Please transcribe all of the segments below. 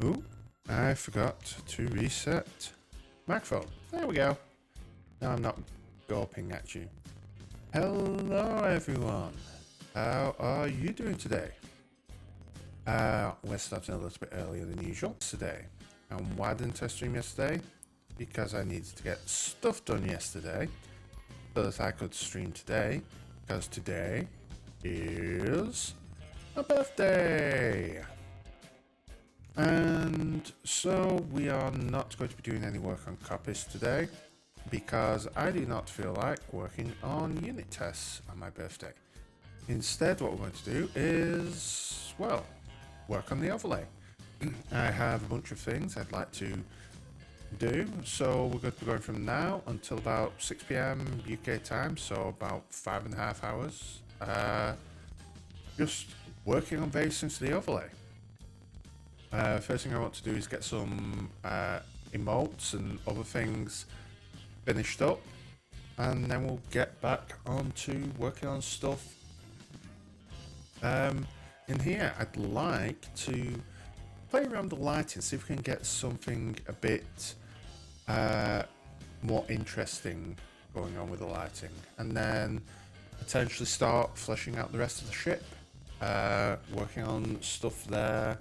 Ooh, I forgot to reset microphone. There we go. Now I'm not gawping at you. Hello everyone. How are you doing today? We're starting a little bit earlier than usual today. And why didn't I stream yesterday? Because I needed to get stuff done yesterday so that I could stream today. Because today is a birthday. And so we are not going to be doing any work on copies today because I do not feel like working on unit tests on my birthday. Instead, what we're going to do is, well, work on the overlay. I have a bunch of things I'd like to do, so we're going to be going from now until about 6 p.m. UK time, so about 5.5 hours, just working on various things for the overlay. First thing I want to do is get some emotes and other things finished up, and then we'll get back onto working on stuff. In here, I'd like to play around the lighting, see if we can get something a bit more interesting going on with the lighting, and then potentially start fleshing out the rest of the ship, working on stuff there.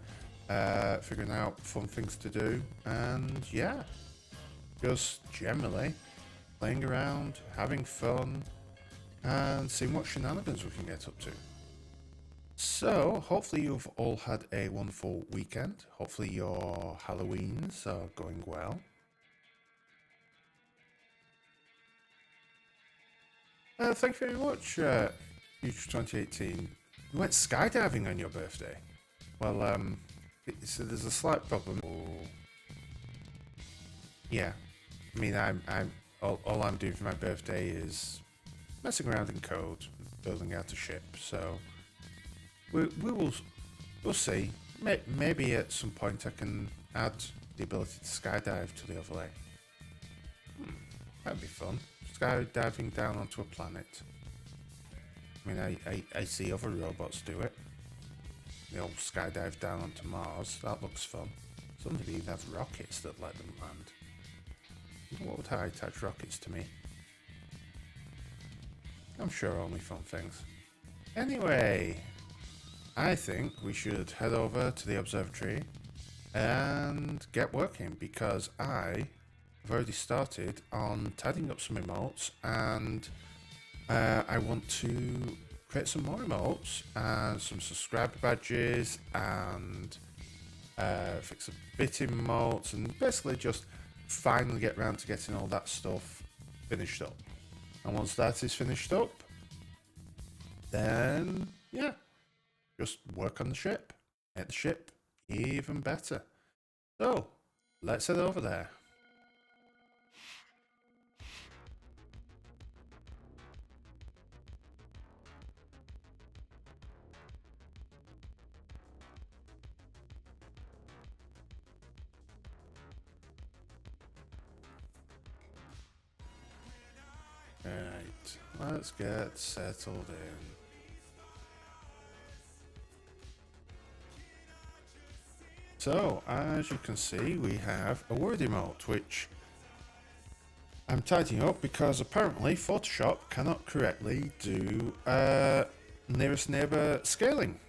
Figuring out fun things to do, and yeah, just generally playing around, having fun, and seeing what shenanigans we can get up to. So, hopefully you've all had a wonderful weekend. Hopefully your Halloweens are going well. Thank you very much, Future 2018. You went skydiving on your birthday. Well, so there's a slight problem. Yeah, I mean, all I'm doing for my birthday is messing around in code, building out a ship. So we'll see. Maybe at some point I can add the ability to skydive to the overlay. That'd be fun. Skydiving down onto a planet. I mean, I see other robots do it. They all skydive down onto Mars. That looks fun. Some of them even have rockets that let them land. What would high-touch rockets to me? I'm sure only fun things. Anyway, I think we should head over to the observatory and get working, because I've already started on tidying up some emotes, and I want to create some more emotes and some subscriber badges and fix a bit emotes, and basically just finally get around to getting all that stuff finished up. And once that is finished up, then yeah, just work on the ship, make the ship even better. So let's head over there. Right, let's get settled in. So, as you can see, we have a word emote, which I'm tidying up because apparently Photoshop cannot correctly do nearest neighbor scaling,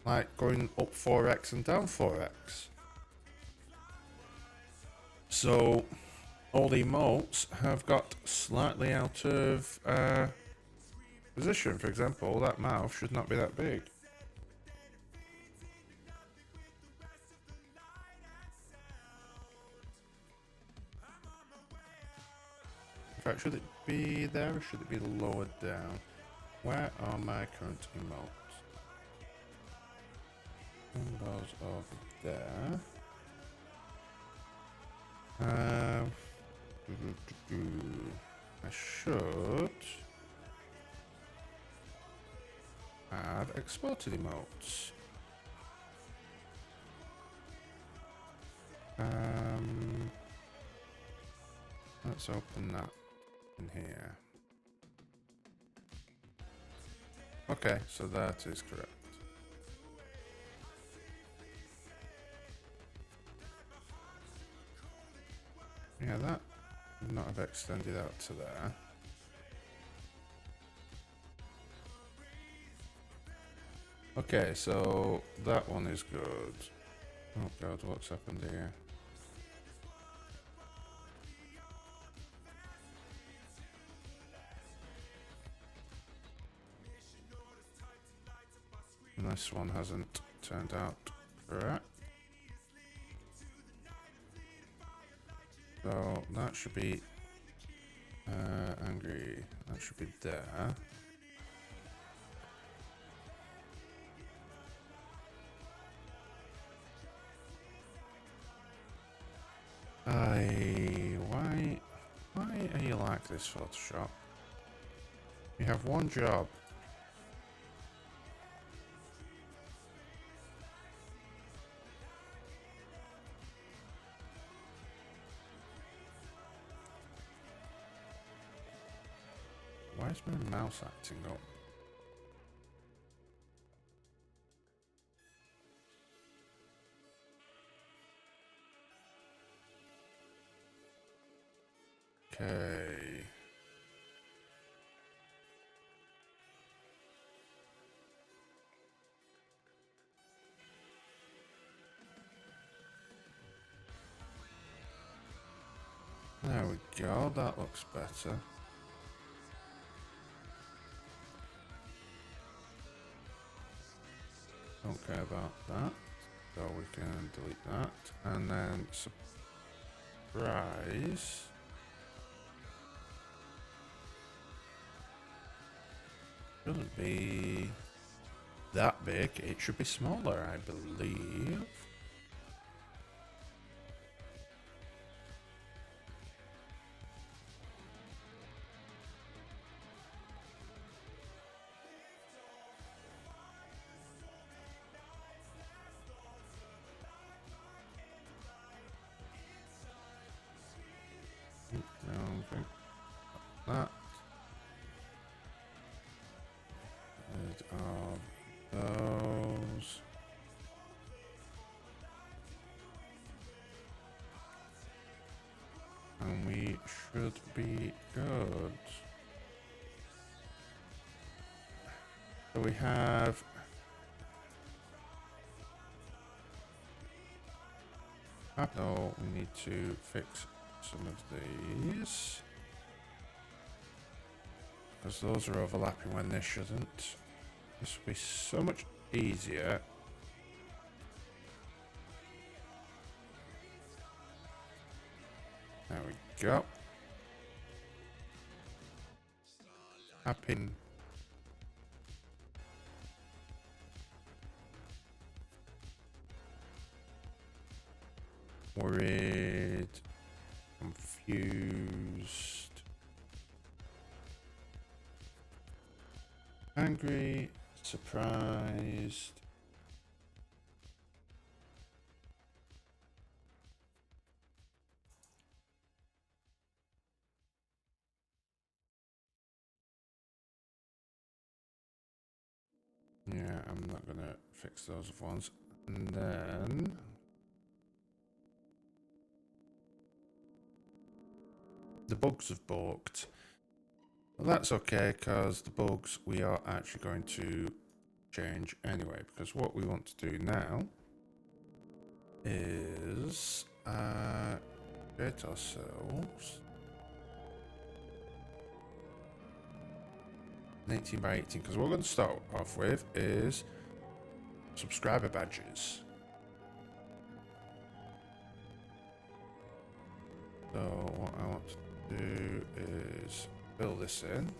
like going up 4x and down 4x. So all the emotes have got slightly out of position. For example, that mouth should not be that big. In fact, should it be there or should it be lowered down? Where are my current emotes? And those over there. I should add exported emotes. Let's open that in here. Okay, so that is correct. Yeah, that would not have extended out to there. Okay, so that one is good. Oh god, what's happened here? And this one hasn't turned out correct. So that should be angry. That should be there. Why are you like this, Photoshop? You have one job. Why is my mouse acting up? Okay. There we go, that looks better. Don't care about that. So we can delete that. And then surprise. Shouldn't be that big. It should be smaller, I believe. Don't think that. Rid of those. And we should be good. So we have no, we need to fix some of these because those are overlapping when they shouldn't. This will be so much easier. There we go. Happy. Worried. Confused. Angry. Surprised. Yeah, I'm not gonna fix those ones. And then the bugs have balked. Well, that's okay, because the bugs we are actually going to change anyway, because what we want to do now is create ourselves an 18 by 18, because what we're going to start off with is subscriber badges. So what I want to do is fill this in,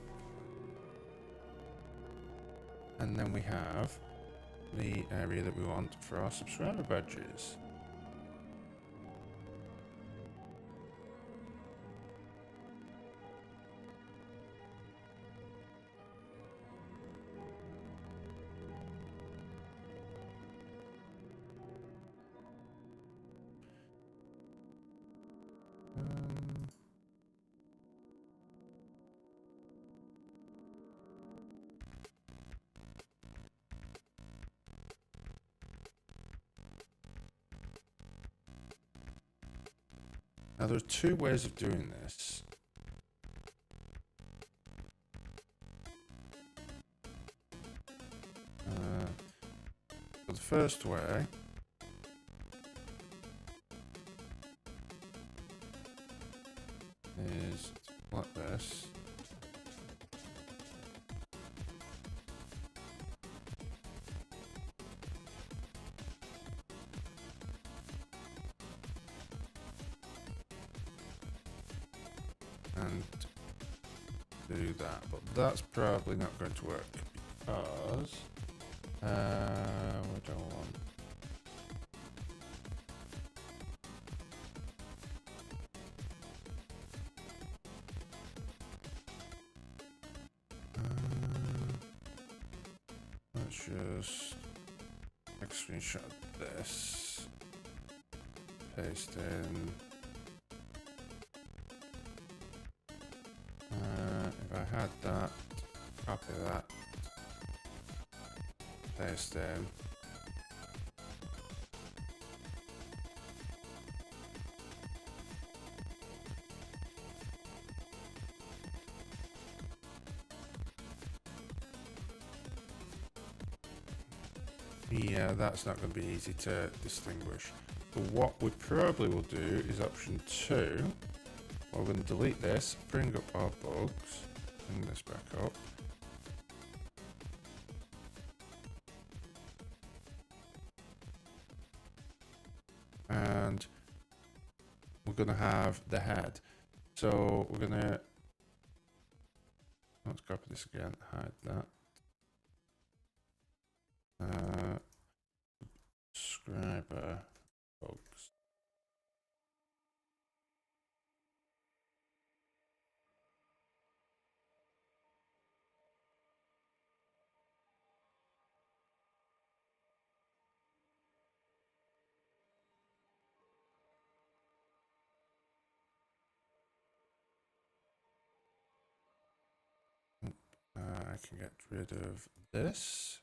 and then we have the area that we want for our subscriber badges. Now there are two ways of doing this. The first way is like this. And do that, but that's probably not going to work because we don't want. Let's just take a screenshot of this, paste in. If I had that, copy that, paste in. Yeah, that's not going to be easy to distinguish. But what we probably will do is option 2. We're going to delete this, bring up our bugs, bring this back up. And we're going to have the head. So we're going to, let's copy this again, hide that. Subscriber bugs. I can get rid of this.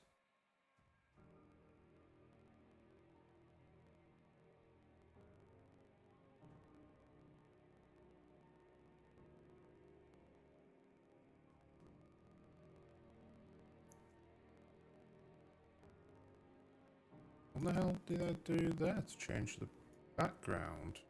What the hell did I do there to change the background?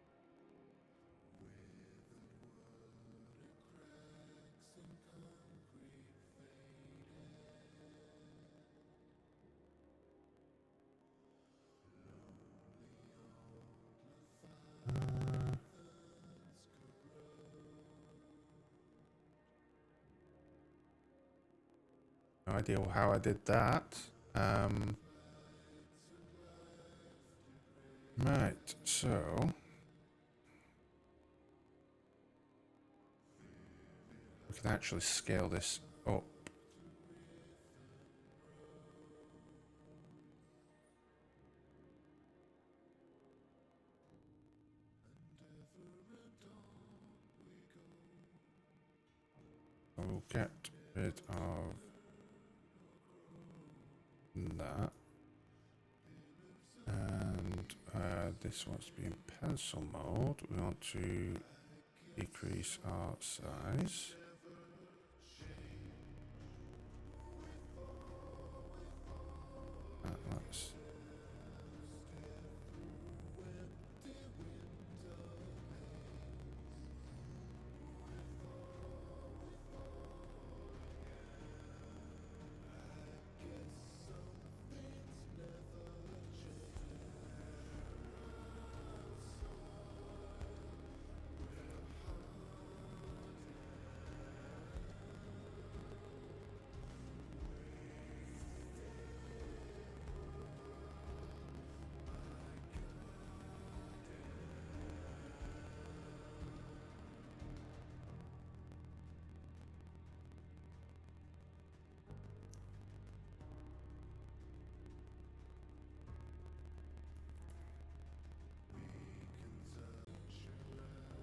No idea how I did that. Right, so we can actually scale this up. We'll get rid of that. And this wants to be in pencil mode. We want to decrease our size. Let's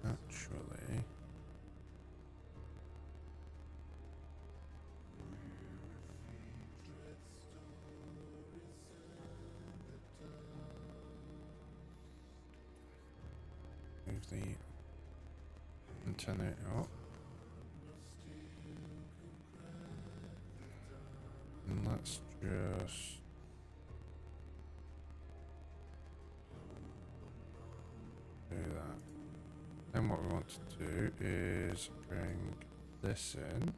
actually move the turn it up. And let's just do that. Then what we want to do is bring this in.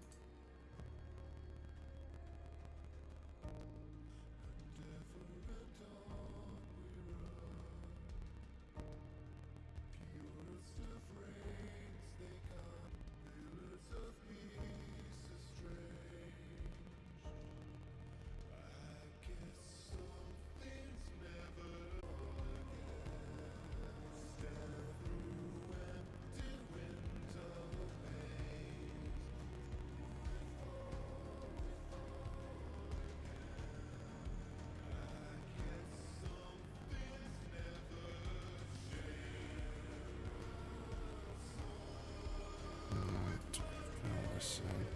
This in.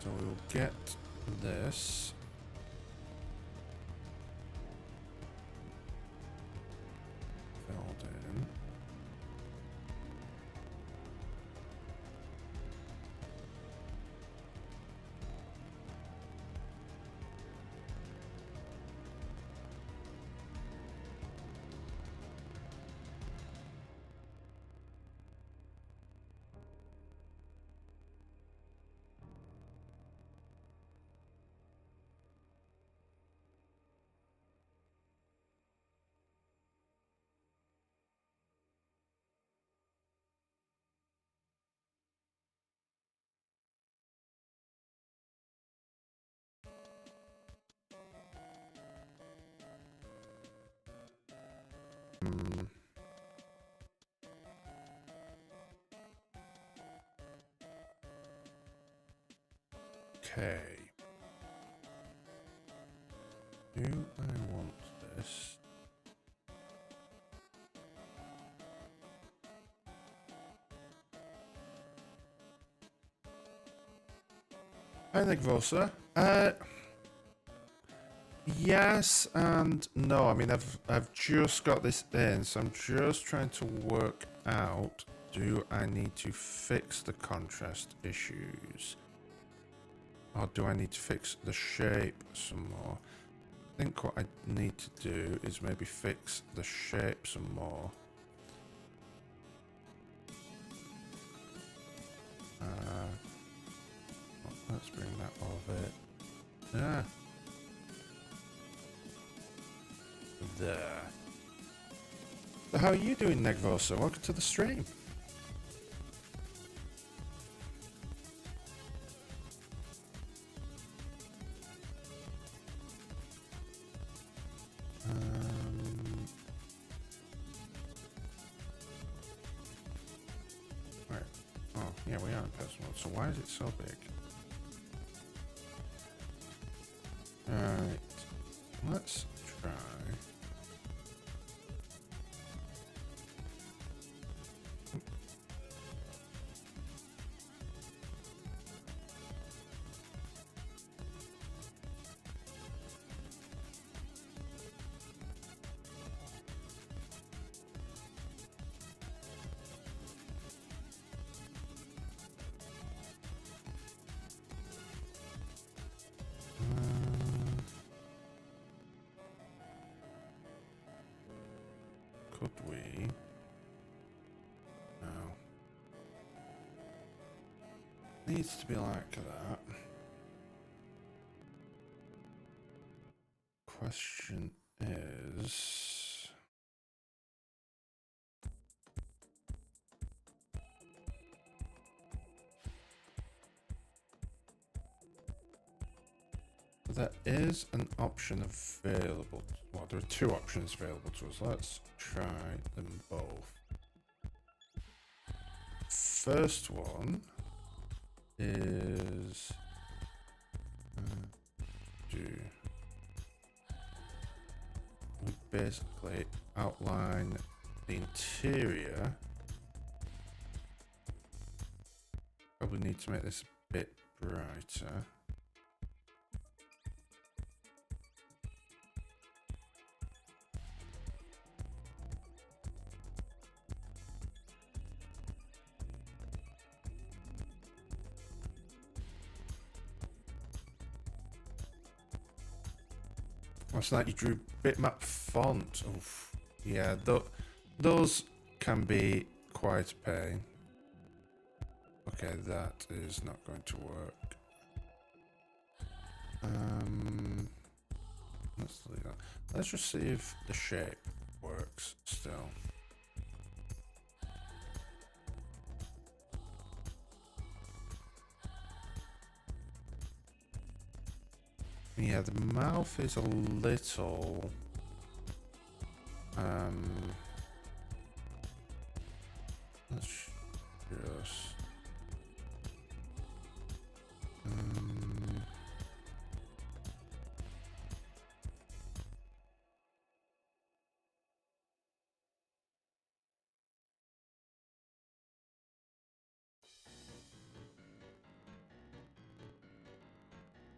So we'll get this. Filled in. Okay. Do I want this? Hi, Nick Vosa. Yes and no. I mean, I've just got this in, so I'm just trying to work out, do I need to fix the contrast issues? Or do I need to fix the shape some more? I think what I need to do is maybe fix the shape some more. Let's bring that over. Yeah. There. So how are you doing, Negvosa? Welcome to the stream. Right. Oh, yeah, we are in personal. So why is it so big? Alright. Let's try. Could we? No. Needs to be like that. Question is... There is an option available. Well, there are two options available to us. Let's try them both. First one is we basically outline the interior. Probably need to make this a bit brighter. What's that? You drew bitmap font. Oof. Yeah, those can be quite a pain. Okay, that is not going to work. Let's leave that. Let's just see if the shape works still. Yeah, the mouth is a little let's just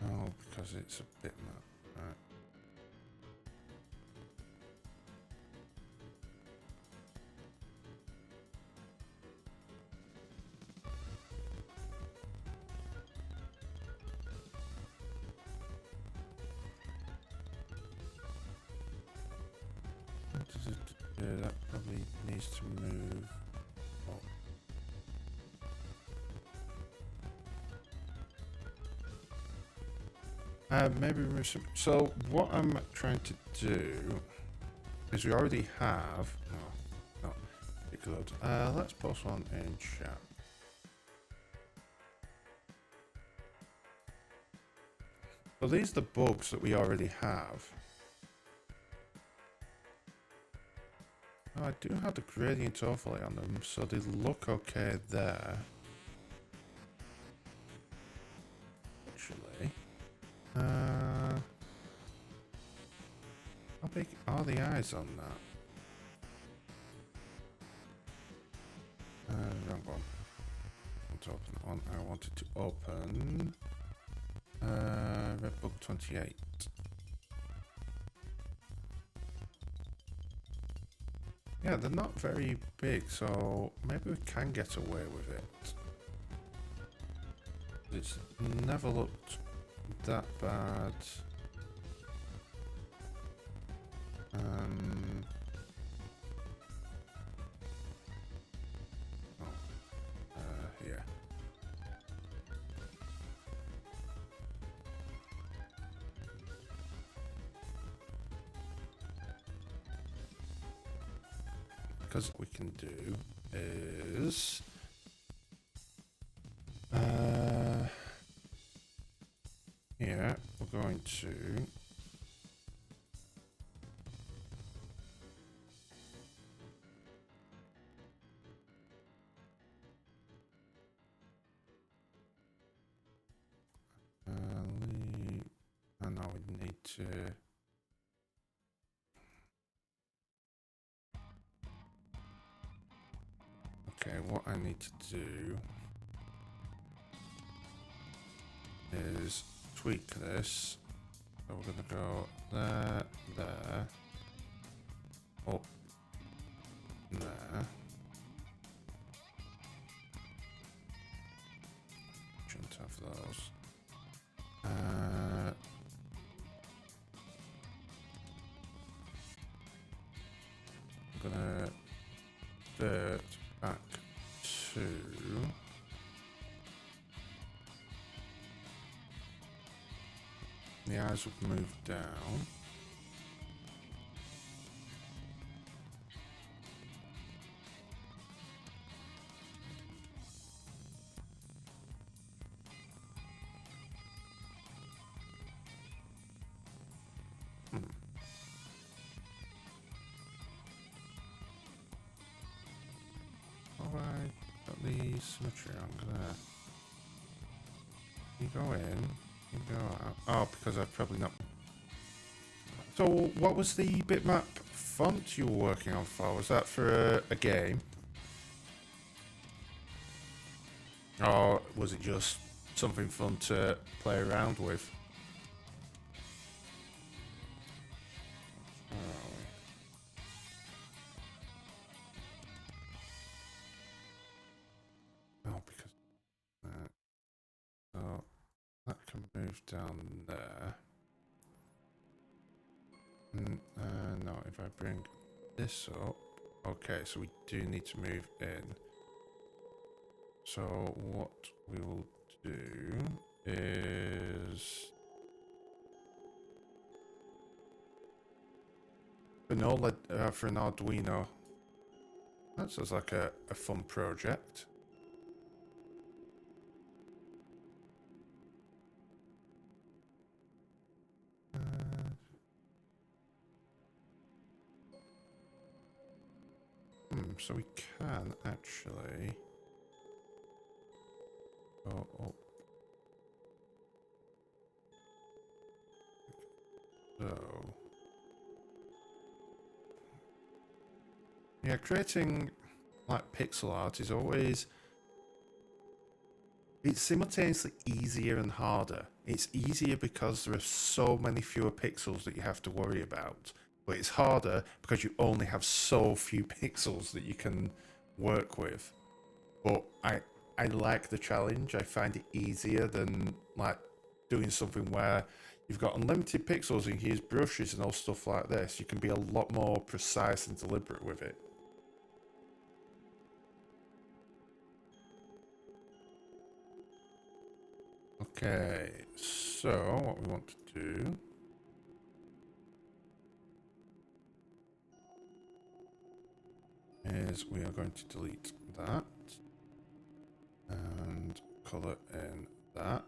oh, because it's a bitmap, right? What does it do? That probably needs to move up. Maybe remove some. So what I'm trying to do is we already have. No, not be good. Let's post one in chat. So these are the bugs that we already have. Oh, I do have the gradient overlay on them, so they look okay there. Actually, how big are the eyes on that? Wrong one. I want to open that one. I wanted to open Redbook 28. Yeah, they're not very big, so maybe we can get away with it. It's never looked that bad. Here. Because what we can do is here we're going to leave, and now we need to okay, what I need to do is tweak this. So we're gonna go there, there, up, there. Shouldn't have those. I'm gonna vert back to the eyes will move down. Alright, got the symmetry on there. You go in, you go out. Oh, because I've probably not. So, what was the bitmap font you were working on for? Was that for a game? Or was it just something fun to play around with. Oh, because so that can move down there. No, if I bring this up, okay, so we do need to move in. So what we will do is for an Arduino. That sounds like a fun project. So we can actually go up. So yeah, creating like pixel art is always, it's simultaneously easier and harder. It's easier because there are so many fewer pixels that you have to worry about, but it's harder because you only have so few pixels that you can work with. But I like the challenge. I find it easier than like doing something where you've got unlimited pixels and you can use brushes and all stuff like this. You can be a lot more precise and deliberate with it. Okay, so what we want to do is we are going to delete that and color in that.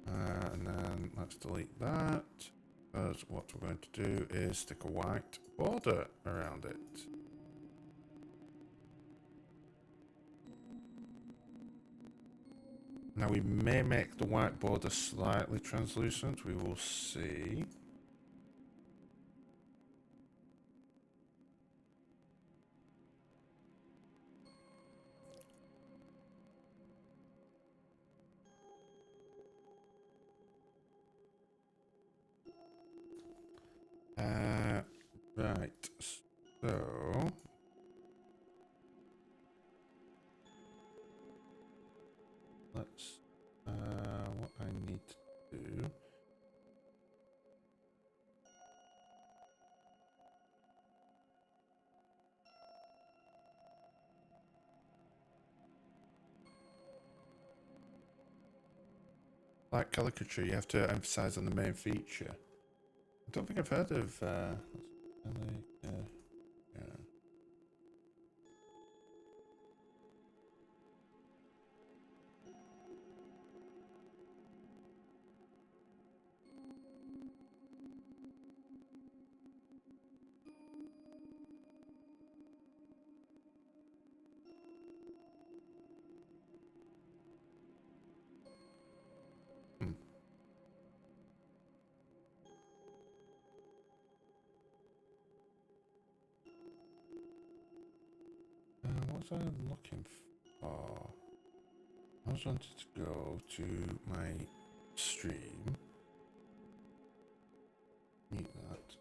And then let's delete that, because what we're going to do is stick a white border around it. Now we may make the white border slightly translucent, we will see. Right, so let's, what I need to do like caricature, you have to emphasize on the main feature. I don't think I've heard of yeah. Hmm. What was I looking for? I was wanted to go to my stream. Need that.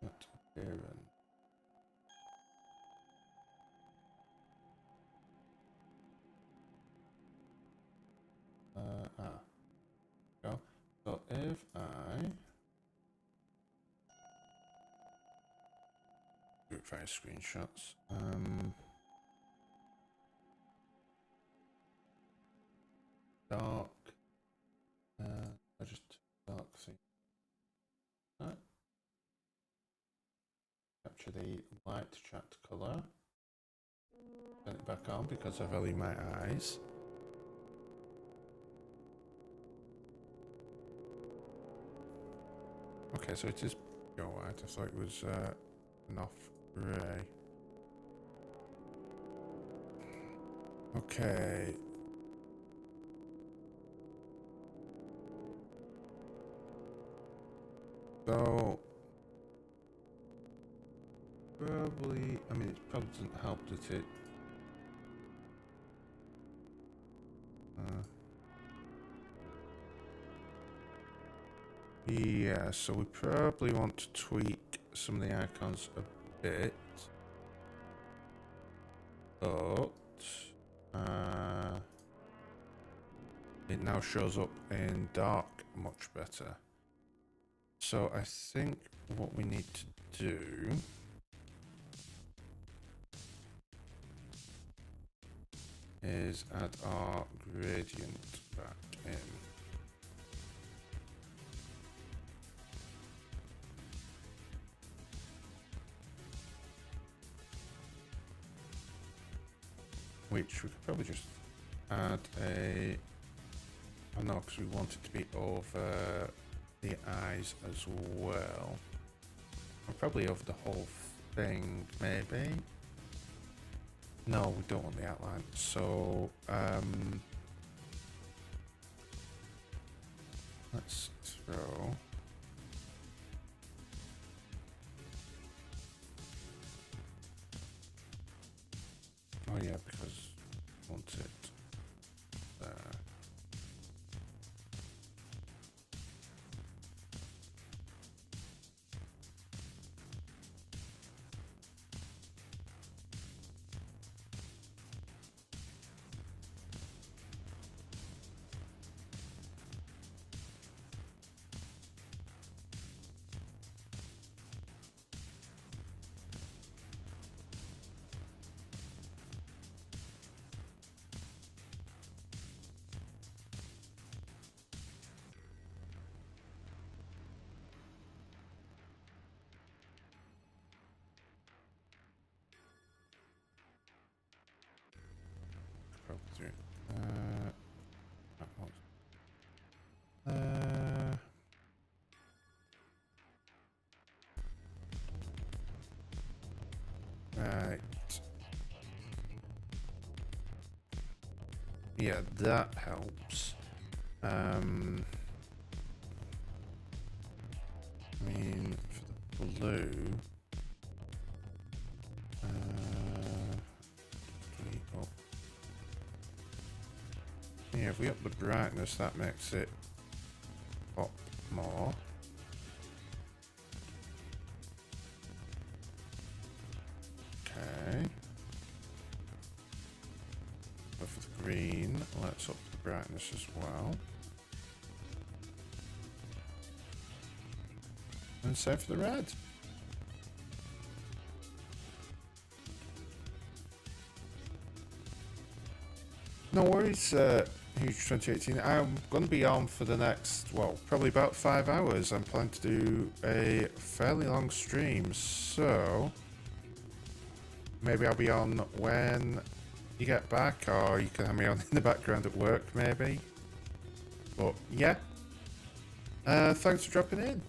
Not Aaron. Go. So if I group fire screenshots, dark, I just dark thing. Capture the light chat color. Turn it back on because I value my eyes. Okay, so it is pure white. I thought it was an off gray. Okay. So, well, probably, I mean, it probably doesn't help that it... yeah, so we probably want to tweak some of the icons a bit. But... it now shows up in dark much better. So I think what we need to do is add our gradient back in. Which we could probably just add a... oh no, because we want it to be over the eyes as well. Or probably over the whole thing, maybe? No, we don't want the outline. So, let's throw... oh yeah, because I want it there. Probably do it. Right. Yeah, that helps. I mean, for the blue, tweak up. Yeah, if we up the brightness, that makes it pop more. Okay. But for the green, let's up the brightness as well. And same for the red. No worries, Huge 2018. I'm going to be on for the next, well, probably about 5 hours. I'm planning to do a fairly long stream, so maybe I'll be on when you get back, or you can have me on in the background at work, maybe. But yeah, thanks for dropping in.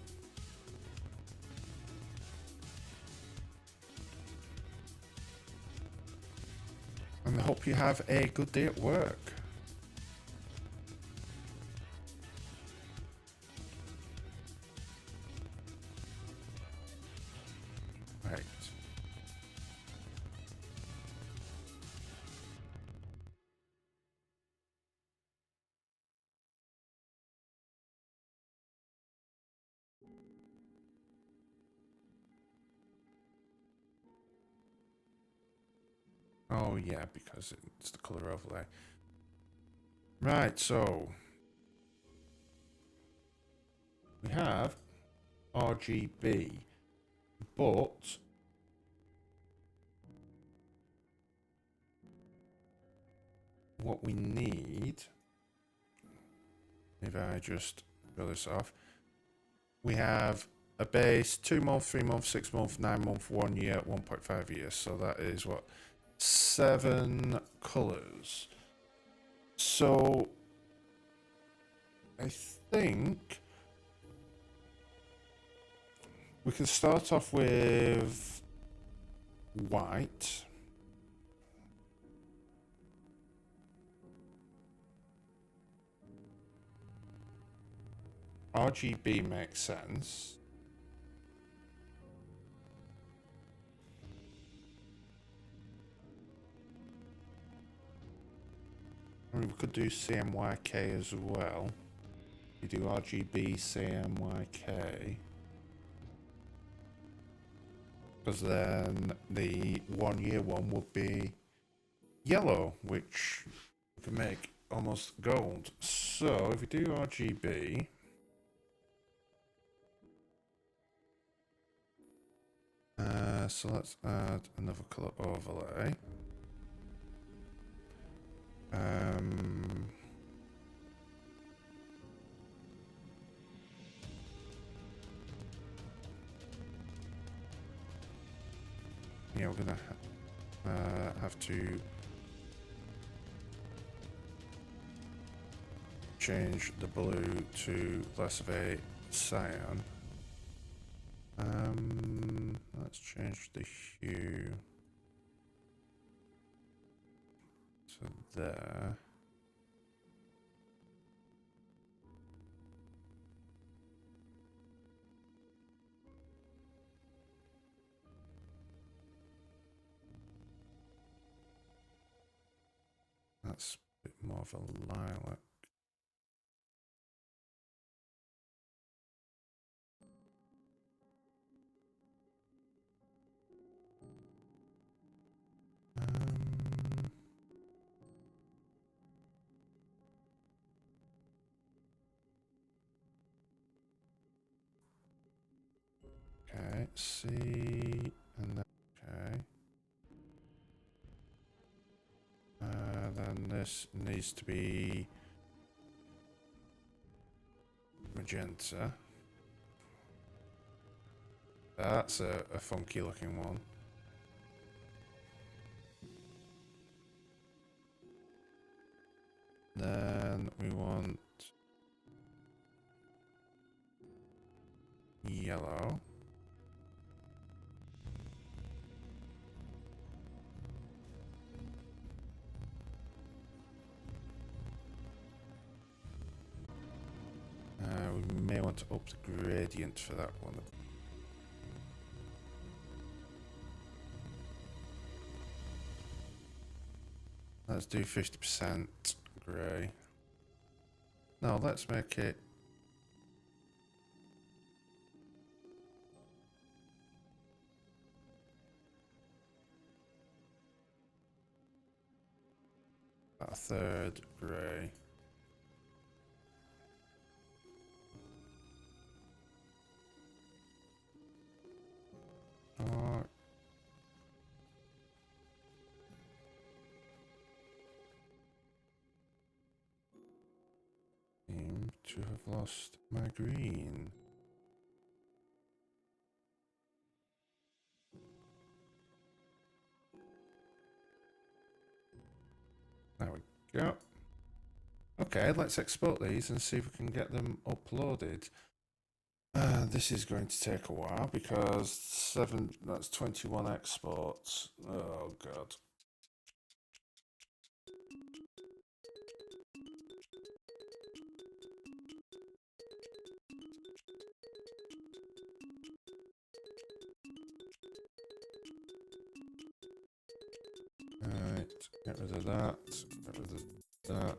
And I hope you have a good day at work. Right. Oh yeah, because it's the color overlay. Right, so we have RGB, but what we need, if I just fill this off, we have a base 2 month, 3 month, 6 month, 9 month, 1 year, 1.5 years. So that is what, 7 colors. So I think we can start off with white. RGB makes sense. mean, we could do CMYK as well. You do RGB CMYK. Because then the 1 year one would be yellow, which we can make almost gold. So if we do RGB, so let's add another color overlay. Yeah, we're gonna have to change the blue to less of a cyan. Let's change the hue to there. That's a bit more of a lilac. Okay, C, and then, okay. Then this needs to be magenta. That's a funky looking one. Then we want yellow. We may want to up the gradient for that one. Let's do 50% grey. No, let's make it about a third grey. Oh. Seem to have lost my green. There we go. Okay, let's export these and see if we can get them uploaded. This is going to take a while because that's 21 exports. Oh god. Right, get rid of that, get rid of that.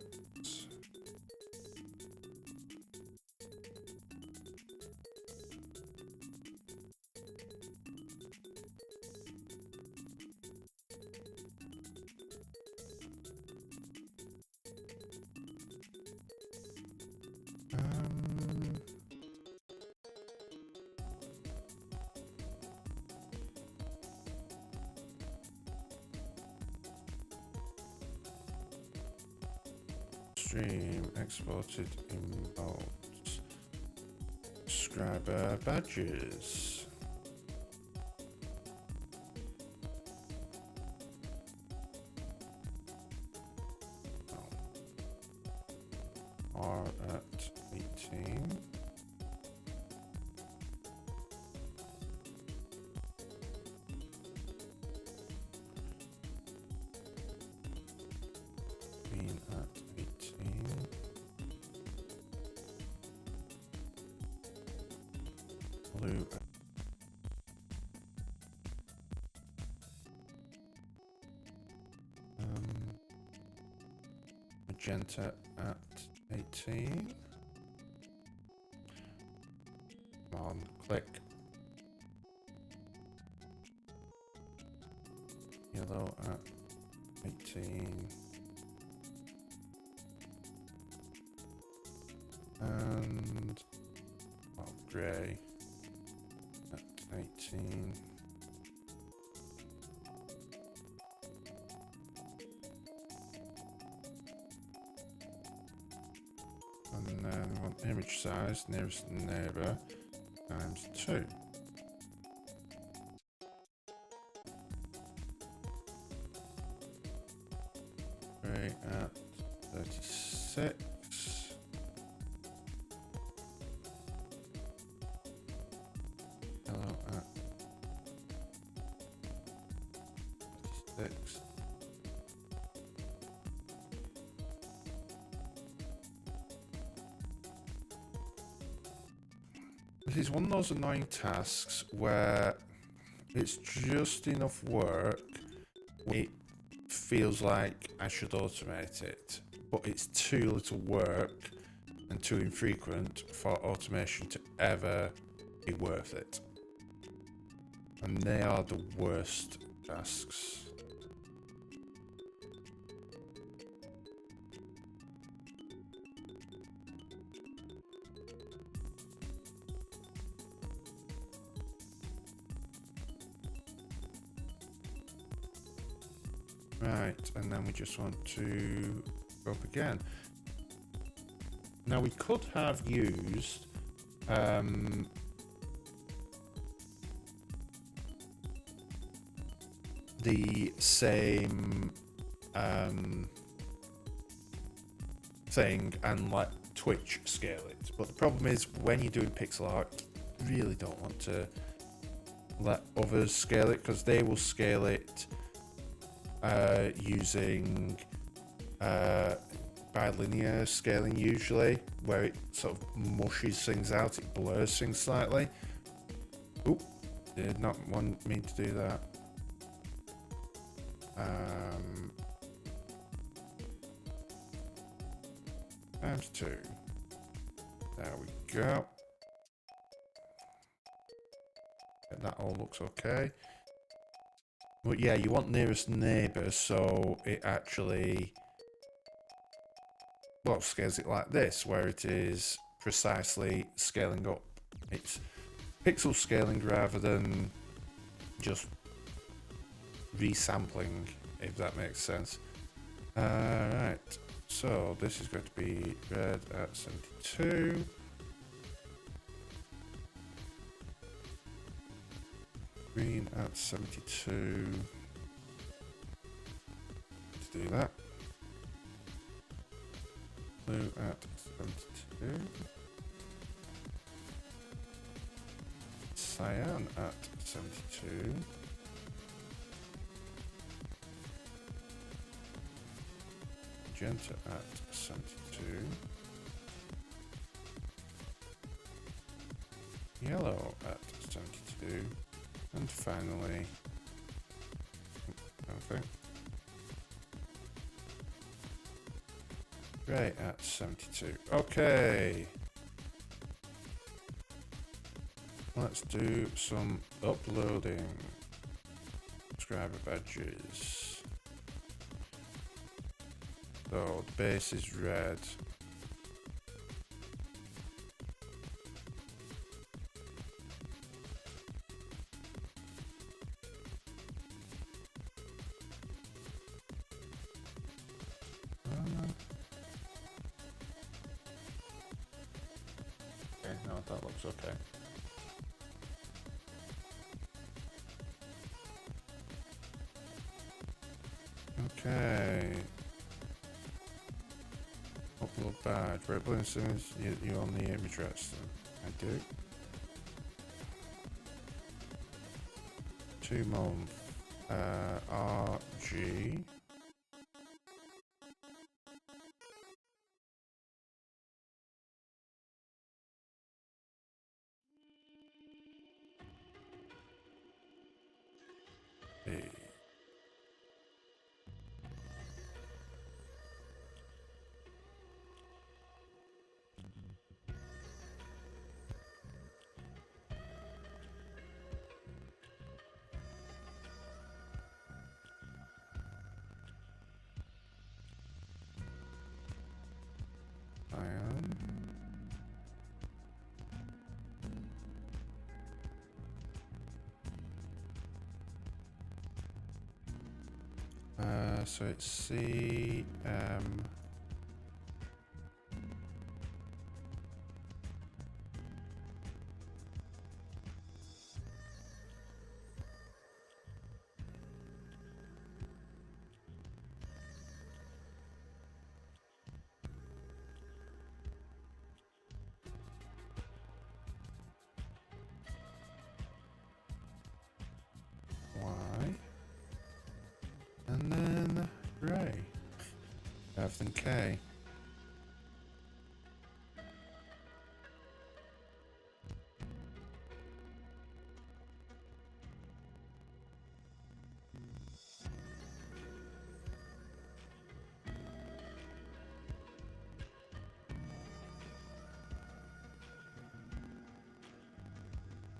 Stream exported emotes. Subscriber badges. Are at 18. Green at 18. Blue at magenta at 18. Come on, click. Yellow at 18. And grey at 18. And then we want image size, nearest neighbour, times 2. Grey at 36. Yellow at 36. This is one of those annoying tasks where it's just enough work. It feels like I should automate it, but it's too little work and too infrequent for automation to ever be worth it. And they are the worst tasks. Right, and then we just want to go up again. Now we could have used the same thing and let Twitch scale it, but the problem is when you're doing pixel art, you really don't want to let others scale it, because they will scale it using bilinear scaling usually, where it sort of mushes things out, it blurs things slightly. Oop, did not want me to do that. Times 2. There we go. That all looks okay. But yeah, you want nearest neighbour, so it actually, well, scales it like this, where it is precisely scaling up. It's pixel scaling rather than just resampling, if that makes sense. Right, so this is going to be red at 72. Green at 72. To do that. Blue at 72. Cyan at 72. Magenta at 72. Yellow at 72. And finally, okay, grey at 72. Okay, let's do some uploading. Subscriber badges. So the base is red. Okay, no, that looks okay. Okay. Upload badge. Right, but as soon as you own the image rights, I do. 2 month. RG. So it's C, M. Y. And then Ray. F then K.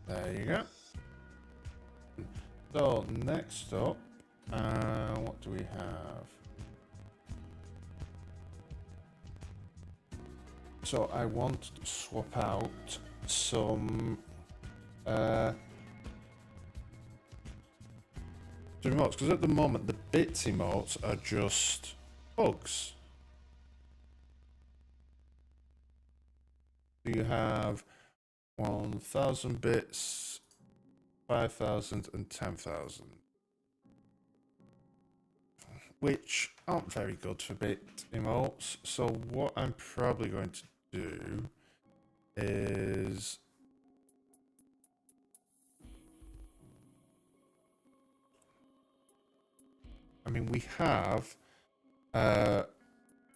There you go. So next up, what do we have? So I want to swap out some emotes, because at the moment the bits emotes are just bugs. You have 1,000 bits, 5,000 and 10,000, which aren't very good for bit emotes. So what I'm probably going to do is we have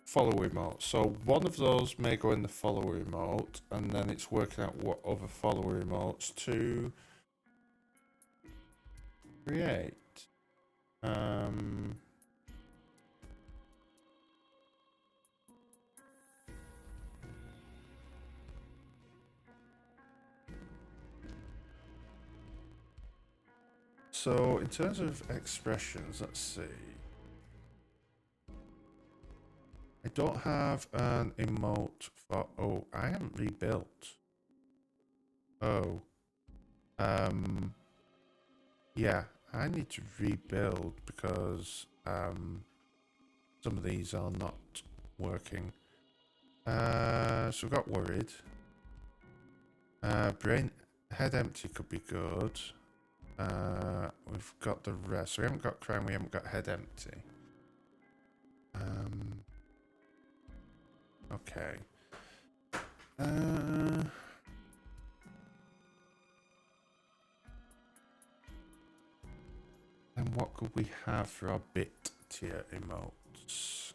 follow emote. So one of those may go in the follower emote, and then it's working out what other follower emotes to create. So in terms of expressions, let's see. I don't have an emote for, oh, I haven't rebuilt. Oh. Yeah, I need to rebuild because some of these are not working. So we got worried. Brain head empty could be good. We've got the rest. So we haven't got crime, we haven't got head empty. Okay. And what could we have for our bit tier emotes?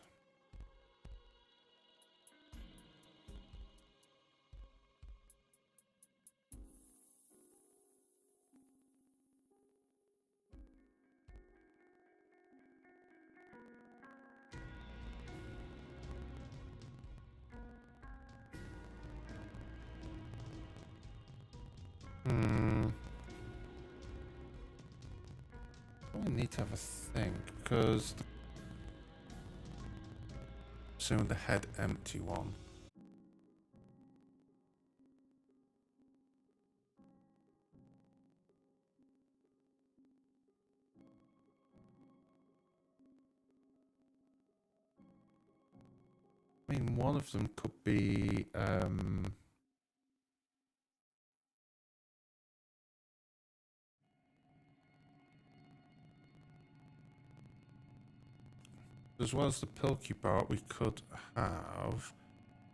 We need to have a think because soon the head empty one. I mean, one of them could be as well as the Pilky part, we could have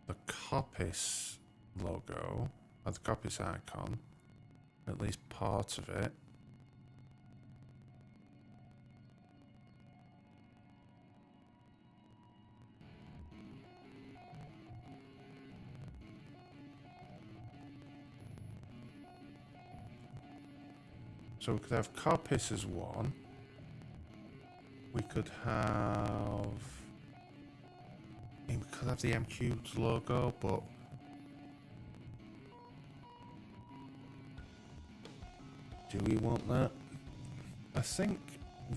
the Coppice logo, or the Coppice icon, at least part of it. So we could have Coppice as one. We could have... I mean, we could have the M-Cubes logo, but... do we want that? I think,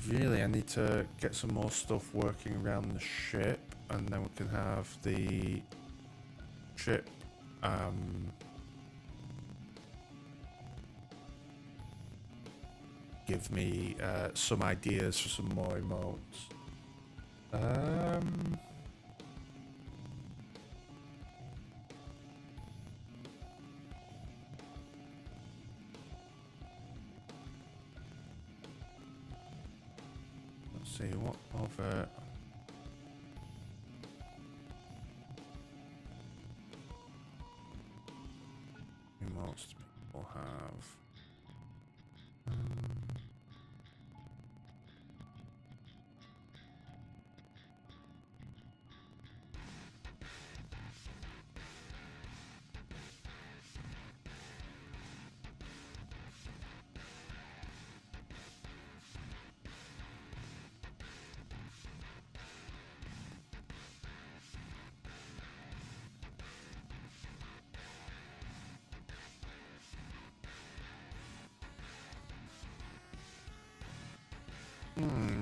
really, I need to get some more stuff working around the ship, and then we can have the ship, give me some ideas for some more emotes. Um, let's see what other. Most people have.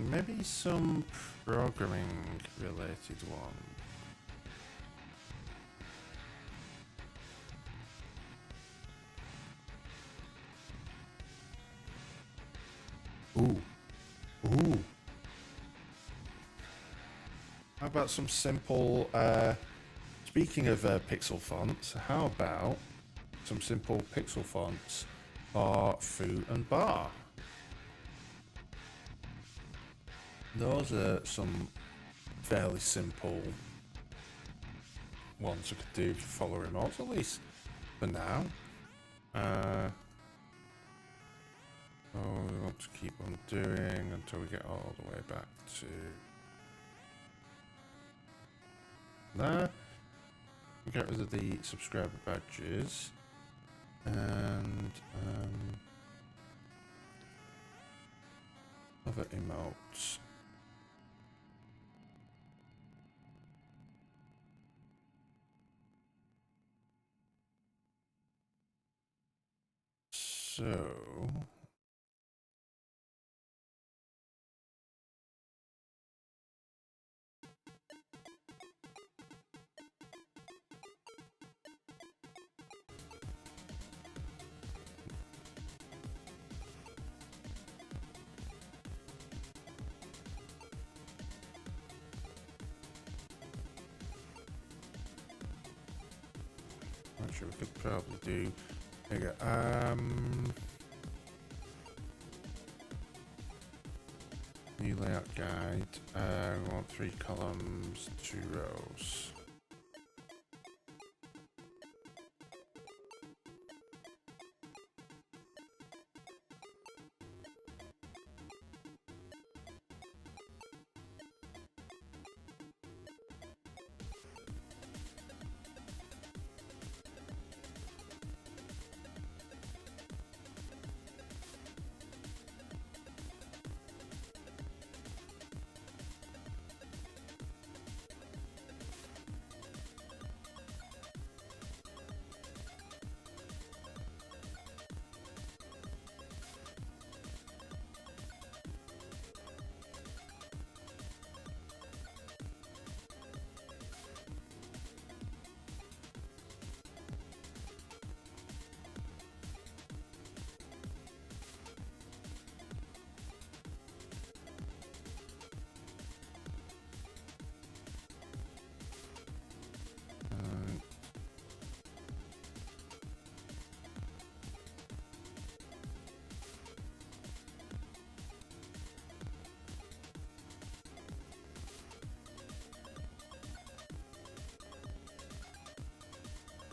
Maybe some programming related one. Ooh. Ooh. How about some simple, speaking of pixel fonts, how about some simple pixel fonts for foo and bar? Those are some fairly simple ones I could do to follow remotes, at least for now. So we want to keep on doing until we get all the way back to there. We get rid of the subscriber badges and other emotes. So actually, we could probably do bigger. New layout guide. We want 3 columns, 2 rows.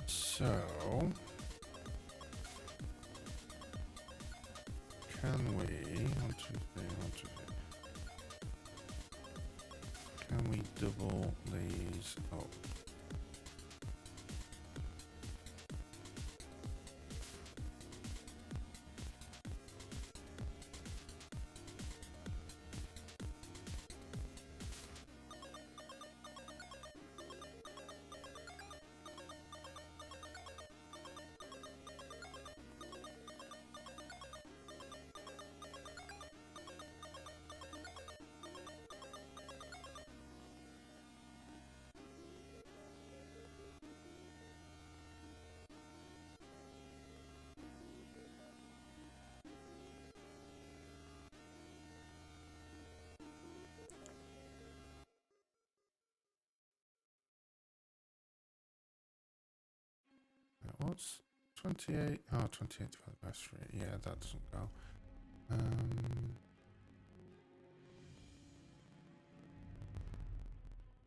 So, can we, 1, 2, 3, 1, 2, 3, can we double these up? What's 28? Oh, 28 divided by 3. Yeah, that doesn't go.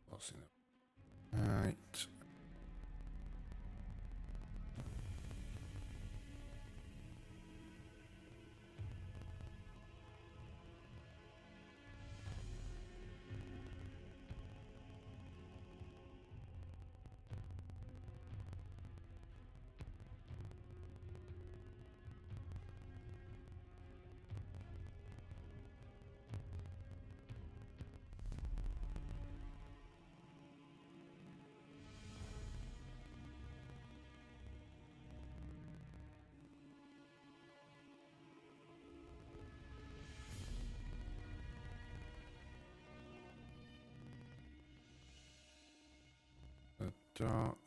What's in it? Right. The dark.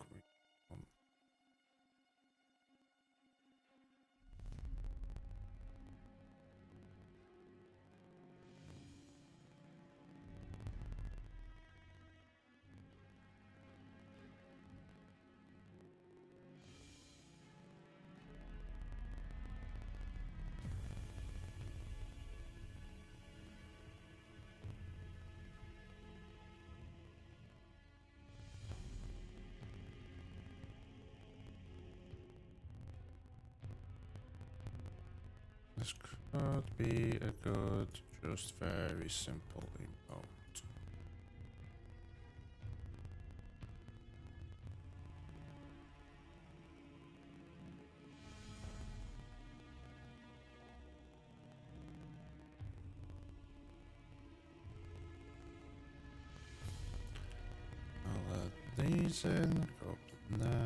This could be a good, just very simple emote. I'll add these in, go up there.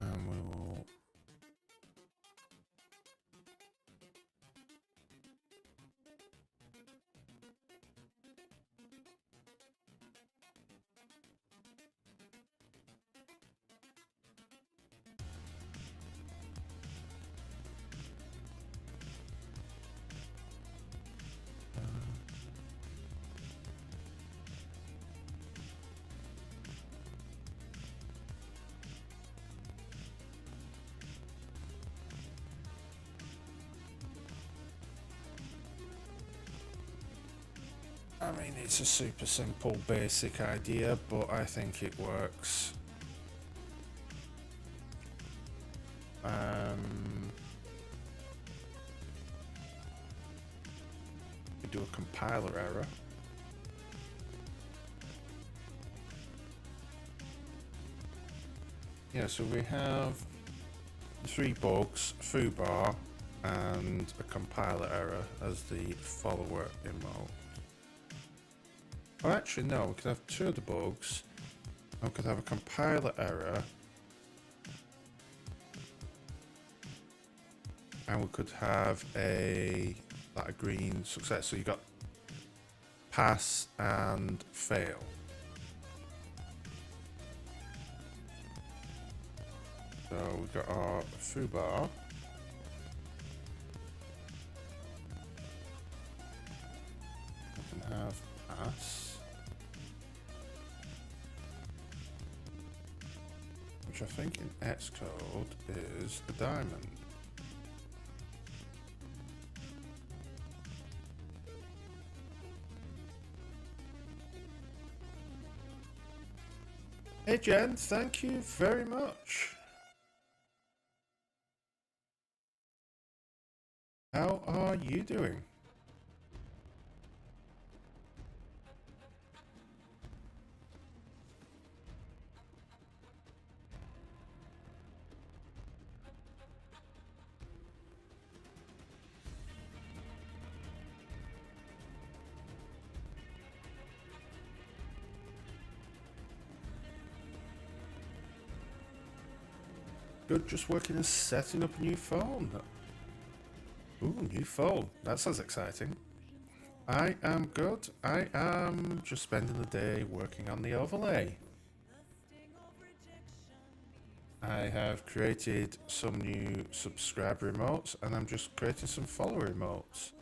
And we will I mean, it's a super simple, basic idea, but I think it works. We do a compiler error. Yeah, so we have 3 bugs, foobar, and a compiler error as the follower emote. Well, actually, no, we could have 2 of the bugs. We could have a compiler error. And we could have a green success. So you got pass and fail. So we've got our foobar. We can have pass. Which I think in Xcode is a diamond. Hey Jen, thank you very much. How are you doing? Good, just working on setting up a new phone. Ooh, new phone. That sounds exciting. I am good. I am just spending the day working on the overlay. I have created some new subscriber emotes and I'm just creating some follower emotes.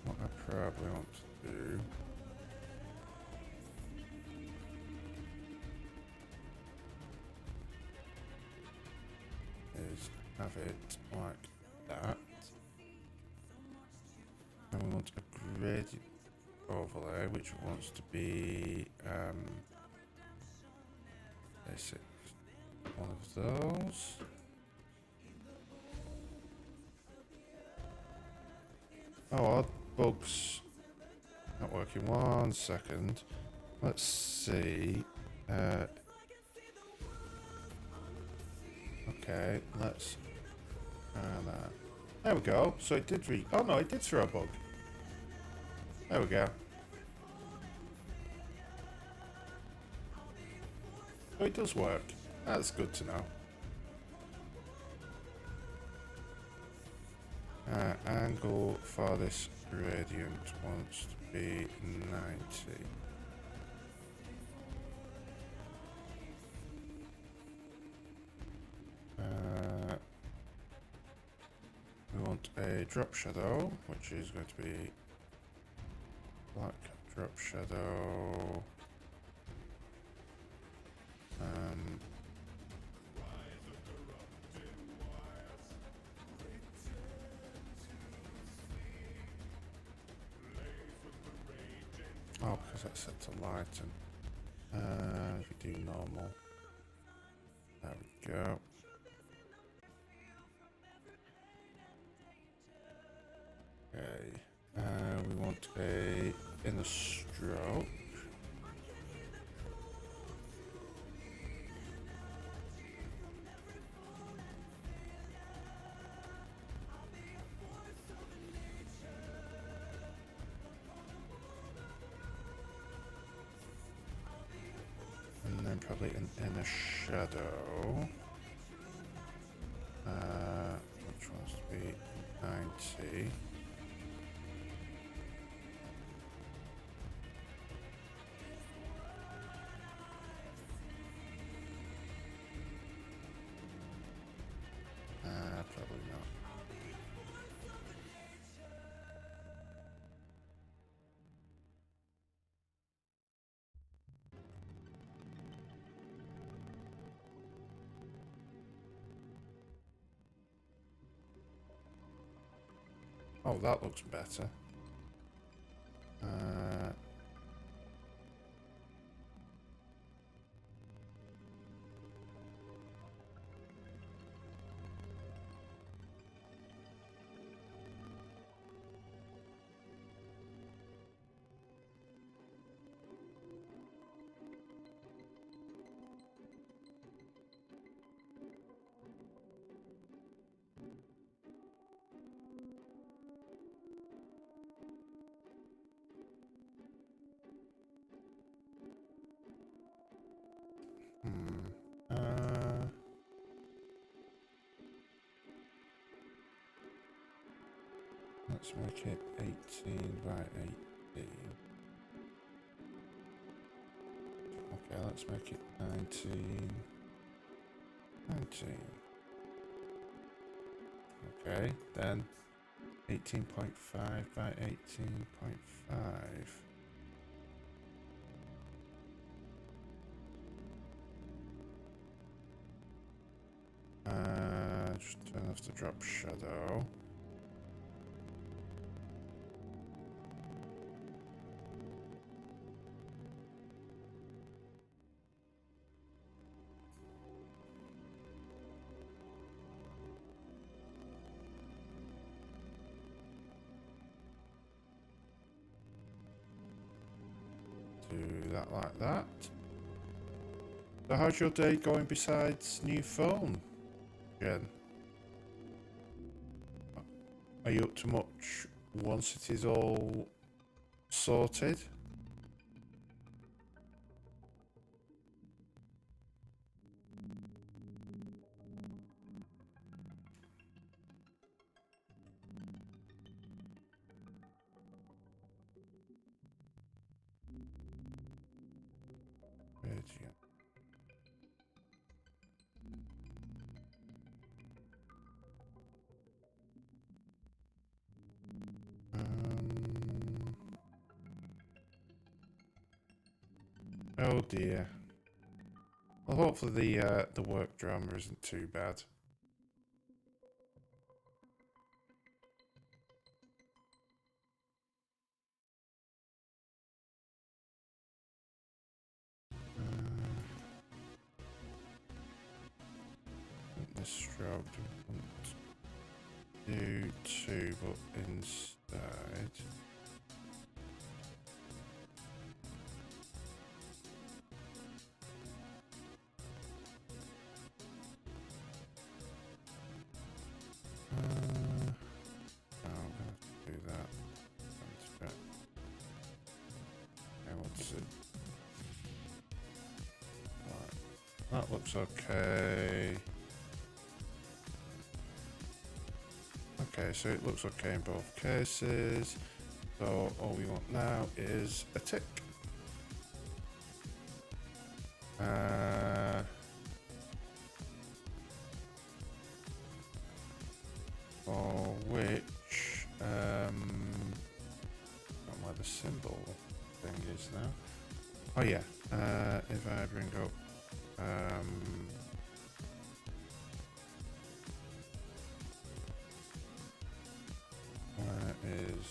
What I probably want to do is have it like that. And we want a gradient overlay, which wants to be basic. One of those. Oh, odd bugs. Not working. 1 second. Let's see. Okay, let's try that. There we go. So it did oh no, it did throw a bug. There we go. So it does work. That's good to know. Angle for this gradient wants to be 90. We want a drop shadow, which is going to be black drop shadow. Oh, because that's set to lighten. If we do normal. There we go. Okay. We want a inner stroke. And then probably an inner shadow. Which wants to be 90. Probably not. Oh, that looks better. Let's make it 18 by 18. Okay, let's make it 19. 19. Okay, then 18.5 by 18.5. Just turn off the drop shadow. Do that like that. So how's your day going besides new phone, Jen? Are you up to much once it is all sorted? Gradient. Oh dear. Well, hopefully the work drama isn't too bad. This job won't do two, but instead. I'm gonna do that. And what's it? Right. That looks okay. Okay, so it looks okay in both cases. So all we want now is a tick. For which, not where the symbol thing is now. Oh yeah, if I bring up, where is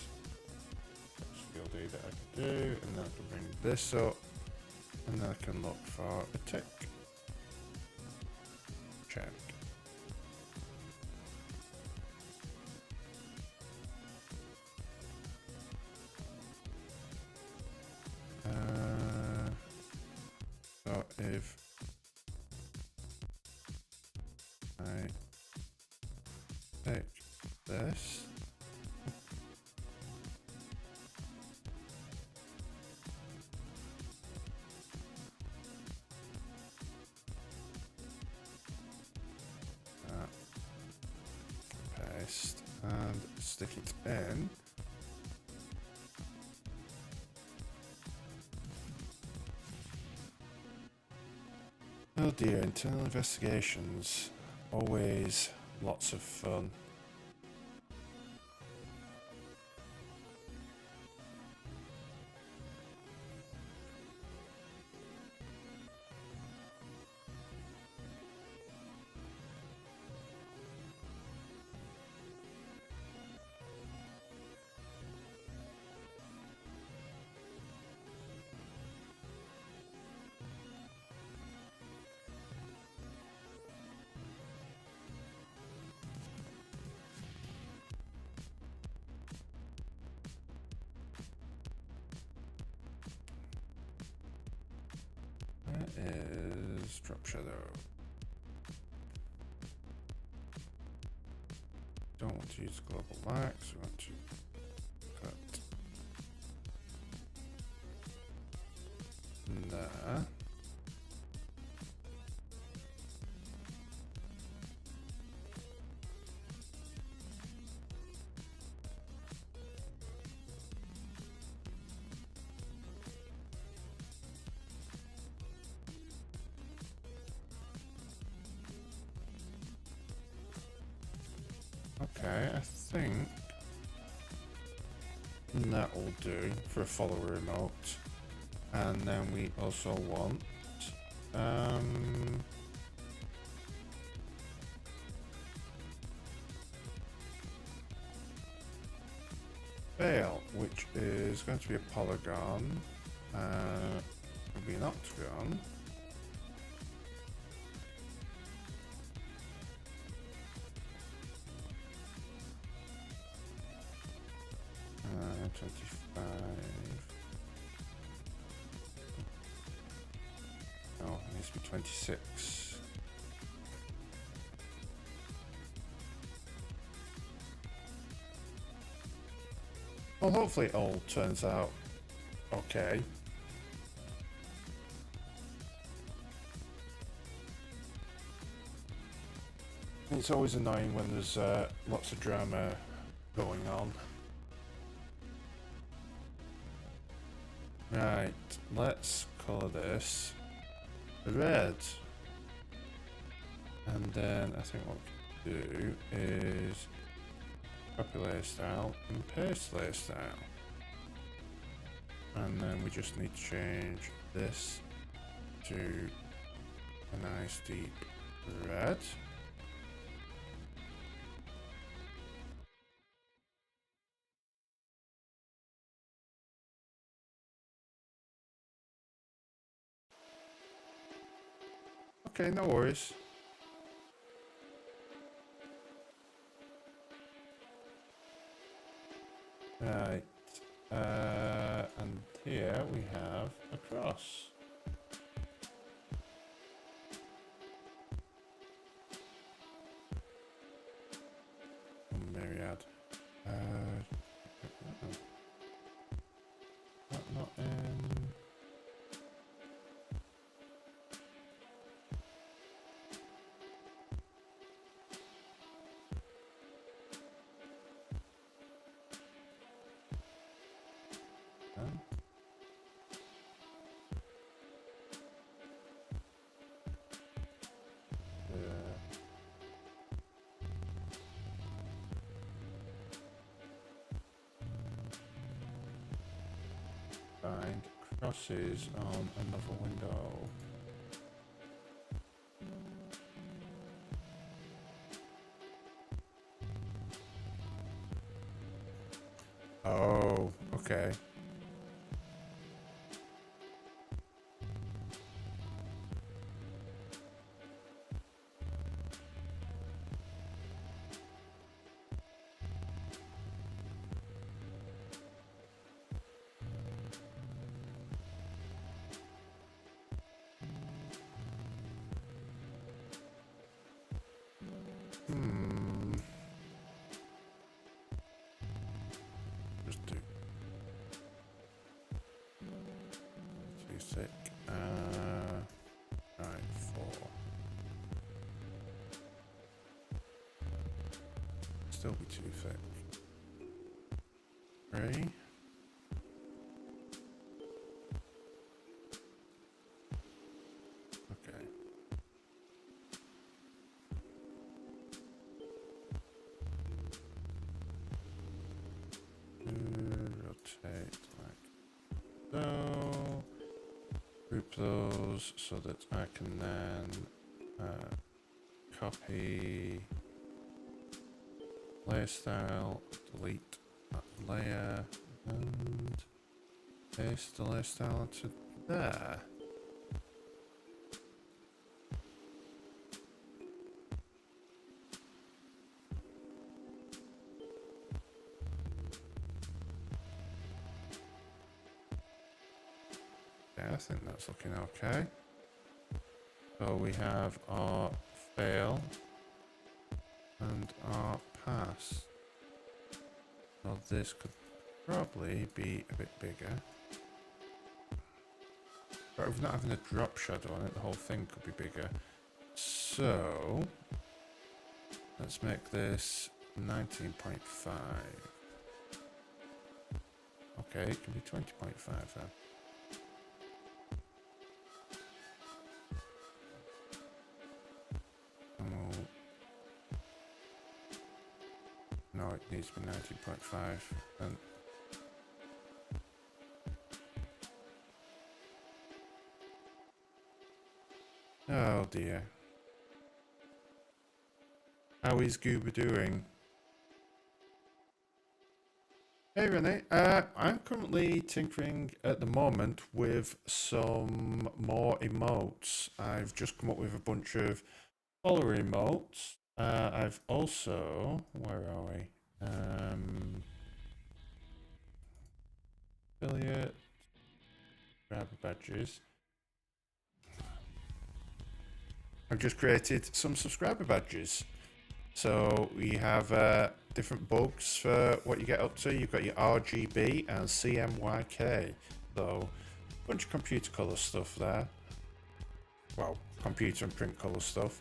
skill D that I can do, and then I can bring this up, and then I can look for a tick. Check. So if I take this, paste, and stick it in. Oh dear, internal investigations. Always lots of fun. Where is drop shadow? Don't want to use global max, we want to cut there. Okay, I think that will do for a follower remote. And then we also want fail, which is going to be a polygon, will be an octagon. 25. Oh, it needs to be 26. Well, hopefully it all turns out okay. It's always annoying when there's lots of drama going on. Right, let's colour this red. And then I think what we can do is copy layer style and paste layer style. And then we just need to change this to a nice deep red. Okay, no worries. Right. And here we have a cross. Myriad. Not in. Find crosses on another window. Oh, okay. Just do too thick. Right, 4. Still be too thick. 3. Okay. Rotate like so. Group those so that I can then copy layer style, delete that layer, and paste the layer style into there. Yeah, I think that's looking okay. So we have our fail and our pass. So this could probably be a bit bigger. But if not having a drop shadow on it, the whole thing could be bigger. So let's make this 19.5. Okay, it can be 20.5 then. No, it needs to be 19.5. And oh dear. How is Goober doing? Hey Renee, I'm currently tinkering at the moment with some more emotes. I've just come up with a bunch of follower emotes. I've also, where are we? Affiliate, grab badges. I've just created some subscriber badges. So we have different bugs for what you get up to. You've got your RGB and CMYK. So a bunch of computer color stuff there. Well, computer and print color stuff.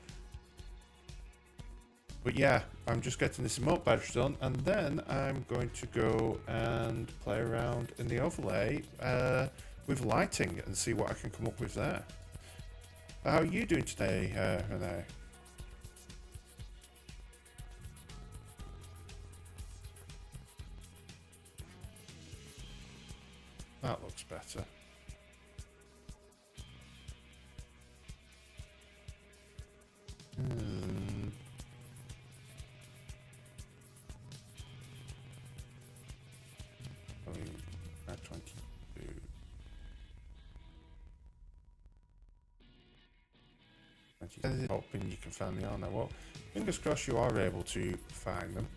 But yeah, I'm just getting this emote badge done, and then I'm going to go and play around in the overlay with lighting and see what I can come up with there. How are you doing today, Renee? That looks better. Hoping you can find the owner. Well, fingers crossed you are able to find them.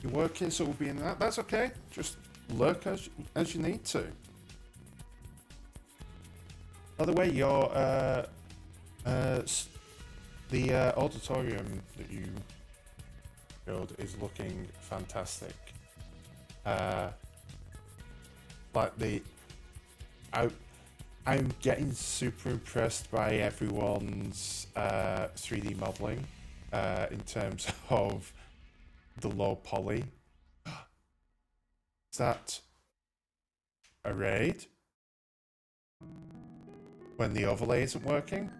You're working, so we'll be in that. That's okay. Just lurk as you need to. By the way, your the auditorium that you build is looking fantastic. Like I'm getting super impressed by everyone's 3D modeling in terms of the low poly. Is that a raid? When the overlay isn't working?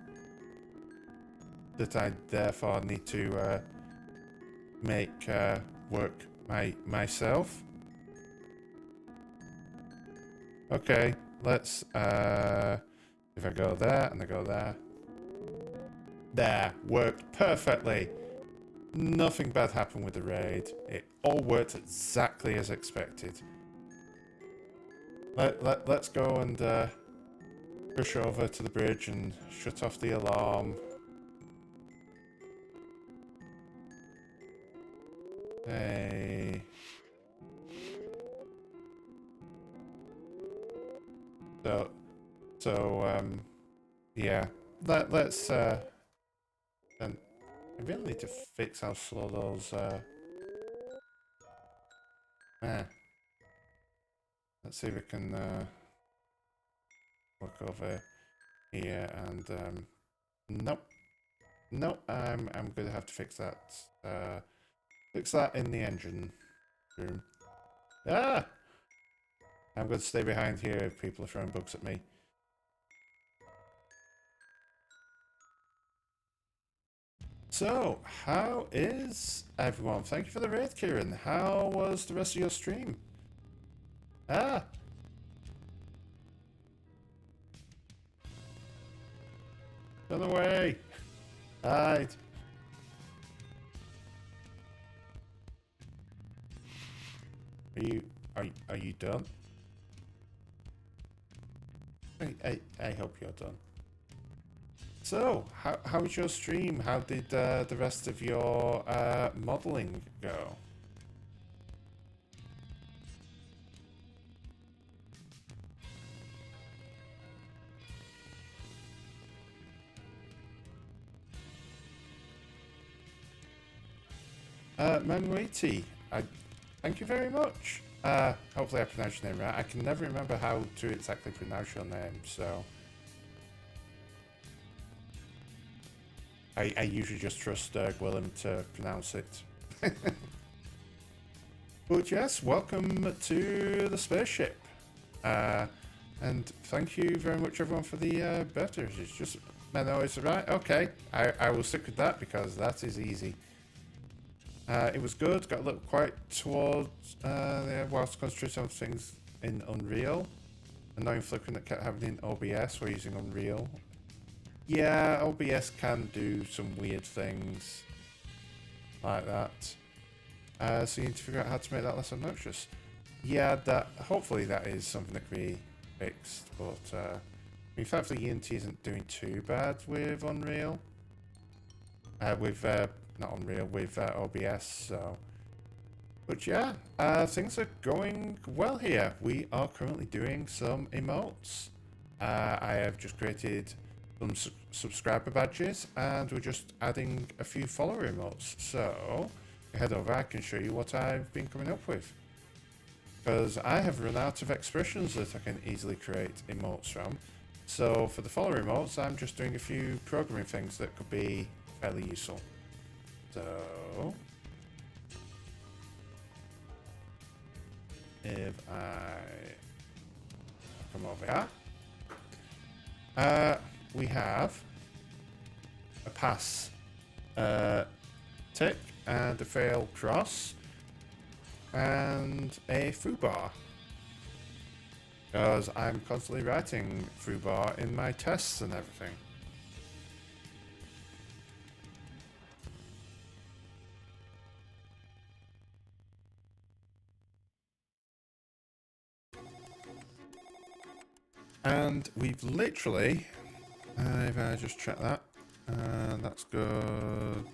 That I therefore need to make work myself? Okay, let's if I go there and I go there. There, worked perfectly. Nothing bad happened with the raid. It all worked exactly as expected. Let's go and push over to the bridge and shut off the alarm. Hey. So yeah. Let's and I really need to fix how slow those let's see if we can work over here and nope. I'm gonna have to fix that in the engine room. Ah! I'm going to stay behind here if people are throwing bugs at me. So, how is everyone? Thank you for the raid, Kieran. How was the rest of your stream? Ah! Run away! Hide! Are you done? I hope you're done. So, how was your stream? How did the rest of your modelling go? Manuiti, thank you very much. Hopefully I pronounced your name right. I can never remember how to exactly pronounce your name, so... I usually just trust Gwillem to pronounce it. But yes, welcome to the spaceship. And thank you very much everyone for the birthday wishes. Just, Menno, is it right? Okay, I will stick with that because that is easy. It was good, got a little quiet towards whilst concentrating on things in Unreal. Annoying flickering that kept happening in OBS, we're using Unreal. Yeah, OBS can do some weird things like that. So you need to figure out how to make that less obnoxious. Yeah, hopefully that is something that can be fixed, but in fact the Unity isn't doing too bad with Unreal. Not Unreal, with OBS, so... But yeah, things are going well here. We are currently doing some emotes. I have just created some subscriber badges, and we're just adding a few follower emotes. So, head over, I can show you what I've been coming up with. Because I have run out of expressions that I can easily create emotes from. So, for the follower emotes, I'm just doing a few programming things that could be fairly useful. So, if I come over here, we have a pass tick and a fail cross and a foobar. Because I'm constantly writing foobar in my tests and everything. And we've literally, if I just check that, that's good.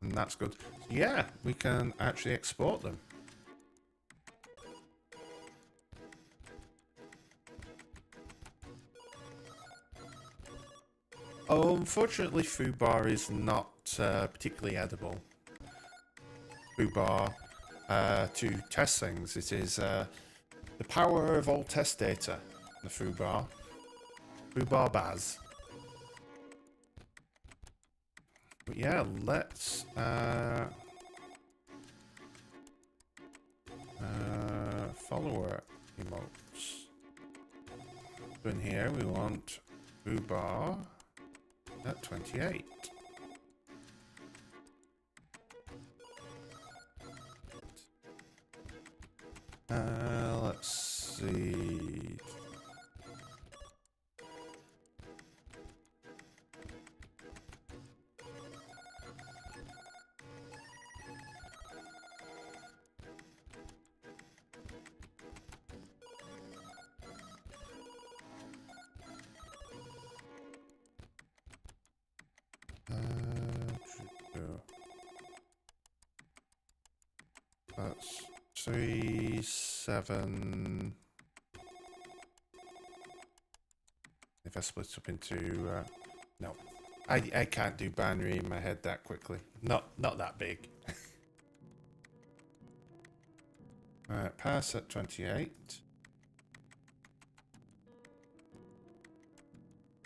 And that's good. So yeah, we can actually export them. Unfortunately, foobar is not particularly edible. Foobar, to test things, it is the power of all test data. The foobar. Foobar Baz. But yeah, let's follower emotes. So in here we want foobar at 28. Let's see. That's 3, 7. If I split up into, no, I can't do binary in my head that quickly. Not that big. Right, pass at 28.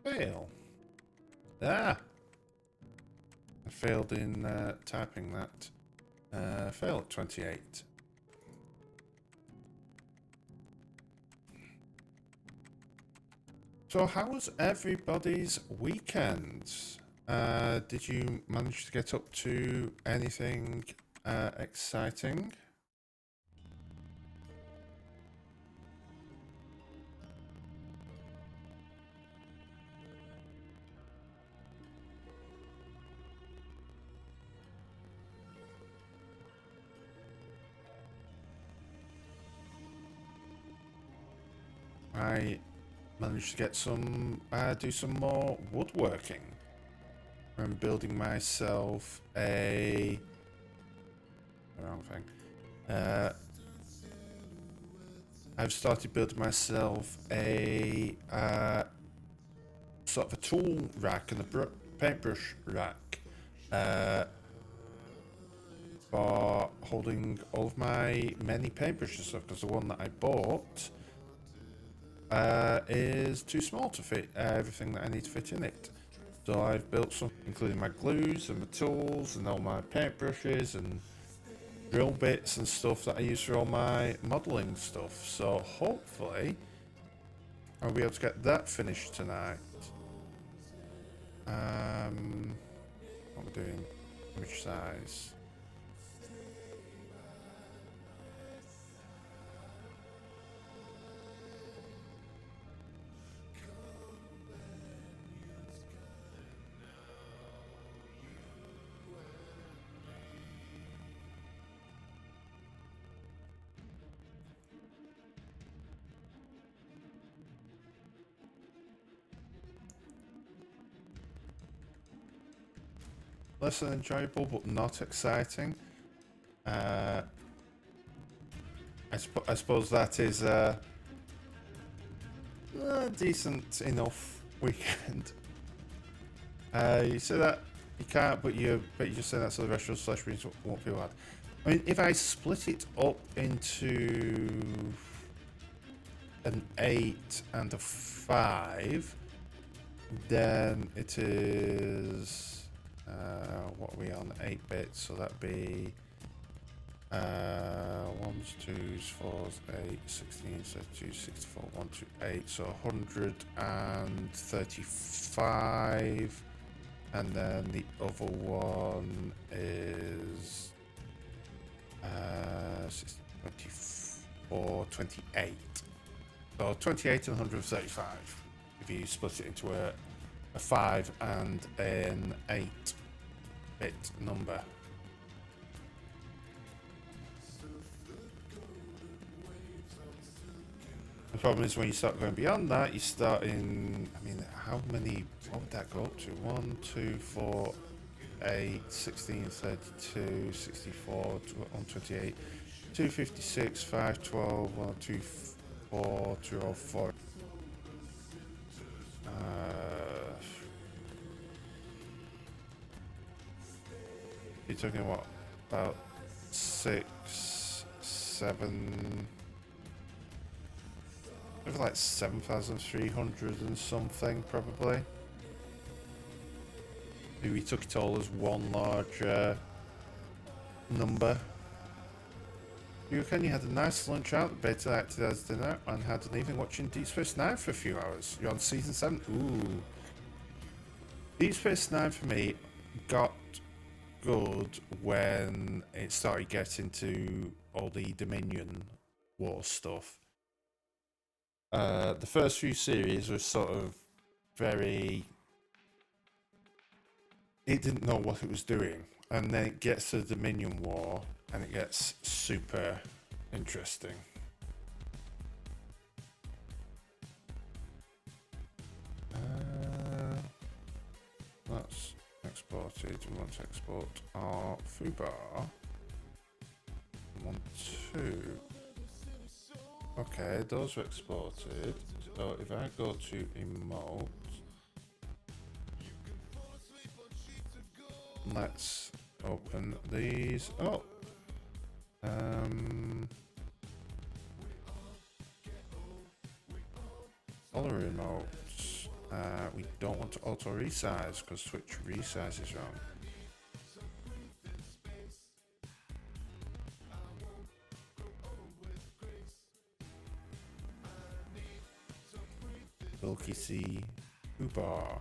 Fail. Ah! I failed in typing that. Fail at 28. So how was everybody's weekend? Did you manage to get up to anything exciting? I managed to get some, do some more woodworking. I'm building myself a, wrong thing. I've started building myself a sort of a tool rack and a paintbrush rack for holding all of my many paintbrushes stuff, because the one that I bought is too small to fit everything that I need to fit in it. So I've built some, including my glues and my tools and all my paintbrushes and drill bits and stuff that I use for all my modelling stuff. So hopefully I'll be able to get that finished tonight. What we're doing, which size? Less than enjoyable, but not exciting. I suppose that is a decent enough weekend. You say that you can't, but you just say that so the rest of the slash reads won't feel bad. I mean, if I split it up into an 8 and a 5, then it is. What are we on? 8 bits, so that'd be 1s, 2s, 4s, 8, 16, 32, 64, 1, 2, 8, so 135, and then the other one is 24, 28. So 28 and 135 if you split it into a 5 and an 8-bit number. The problem is when you start going beyond that, you start in. I mean, how many? What would that go up to? 1, 2, 4, 8, 16, 32, 64, 128, 256, 512, 124, 204. You're talking what? About 6, 7. Maybe like 7,300 and something, probably. Maybe we took it all as one large number. You reckon you had a nice lunch out, beta acted as dinner, and had an evening watching Deep Space Nine for a few hours. You're on season 7. Ooh. Deep Space Nine for me got good when it started getting to all the Dominion War stuff. The first few series were sort of very. It didn't know what it was doing, and then it gets to the Dominion War, and it gets super interesting. That's exported. We want to export our foobar. 1, 2. Okay, those were exported. So if I go to emote, let's open these up. Color remotes. We don't want to auto resize because Switch resize is wrong. Bulky C Ubar.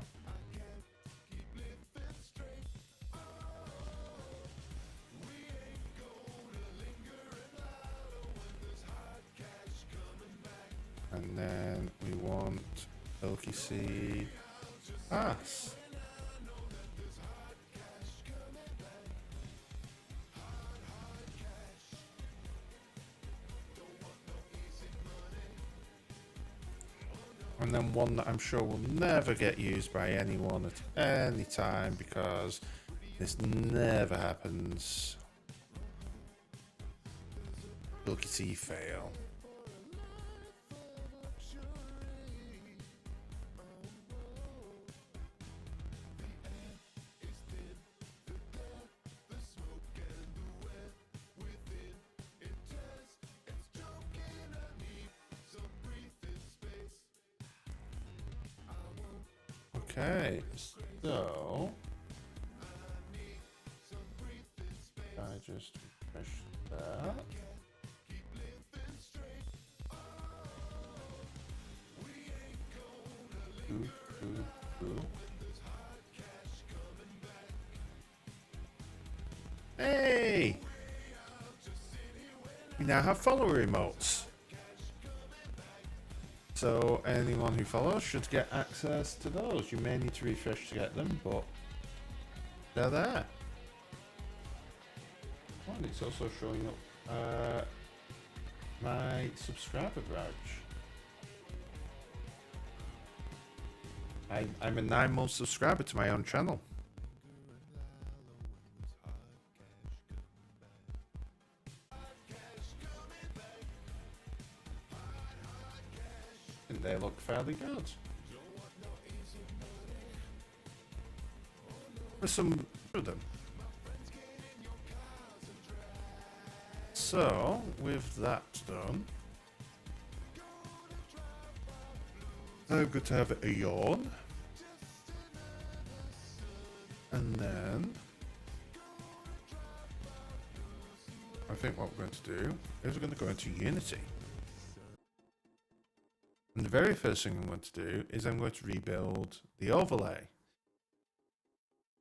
And then we want Bulky C Pass. And then one that I'm sure will never get used by anyone at any time because this never happens. Bulky C fail. Okay, so I just push that. Hey! We now have follower emotes. So anyone who follows should get access to those. You may need to refresh to get them, but they're there. Oh, and it's also showing up my subscriber badge. I'm a 9-month subscriber to my own channel. And they look fairly good. There's some of them. So, with that done, I'm going to have a yawn. And then I think what we're going to do is we're going to go into Unity. And the very first thing I'm going to do is I'm going to rebuild the overlay.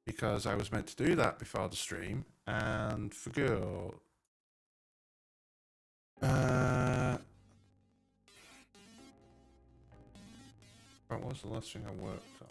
Because I was meant to do that before the stream and forgot. What was the last thing I worked on?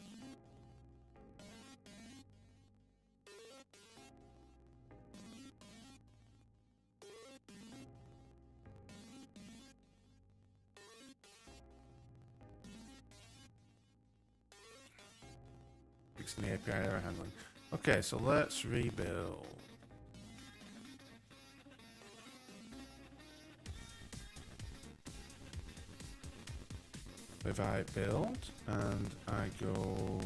fixing the API error handling. Okay, so let's rebuild. If I build and I go,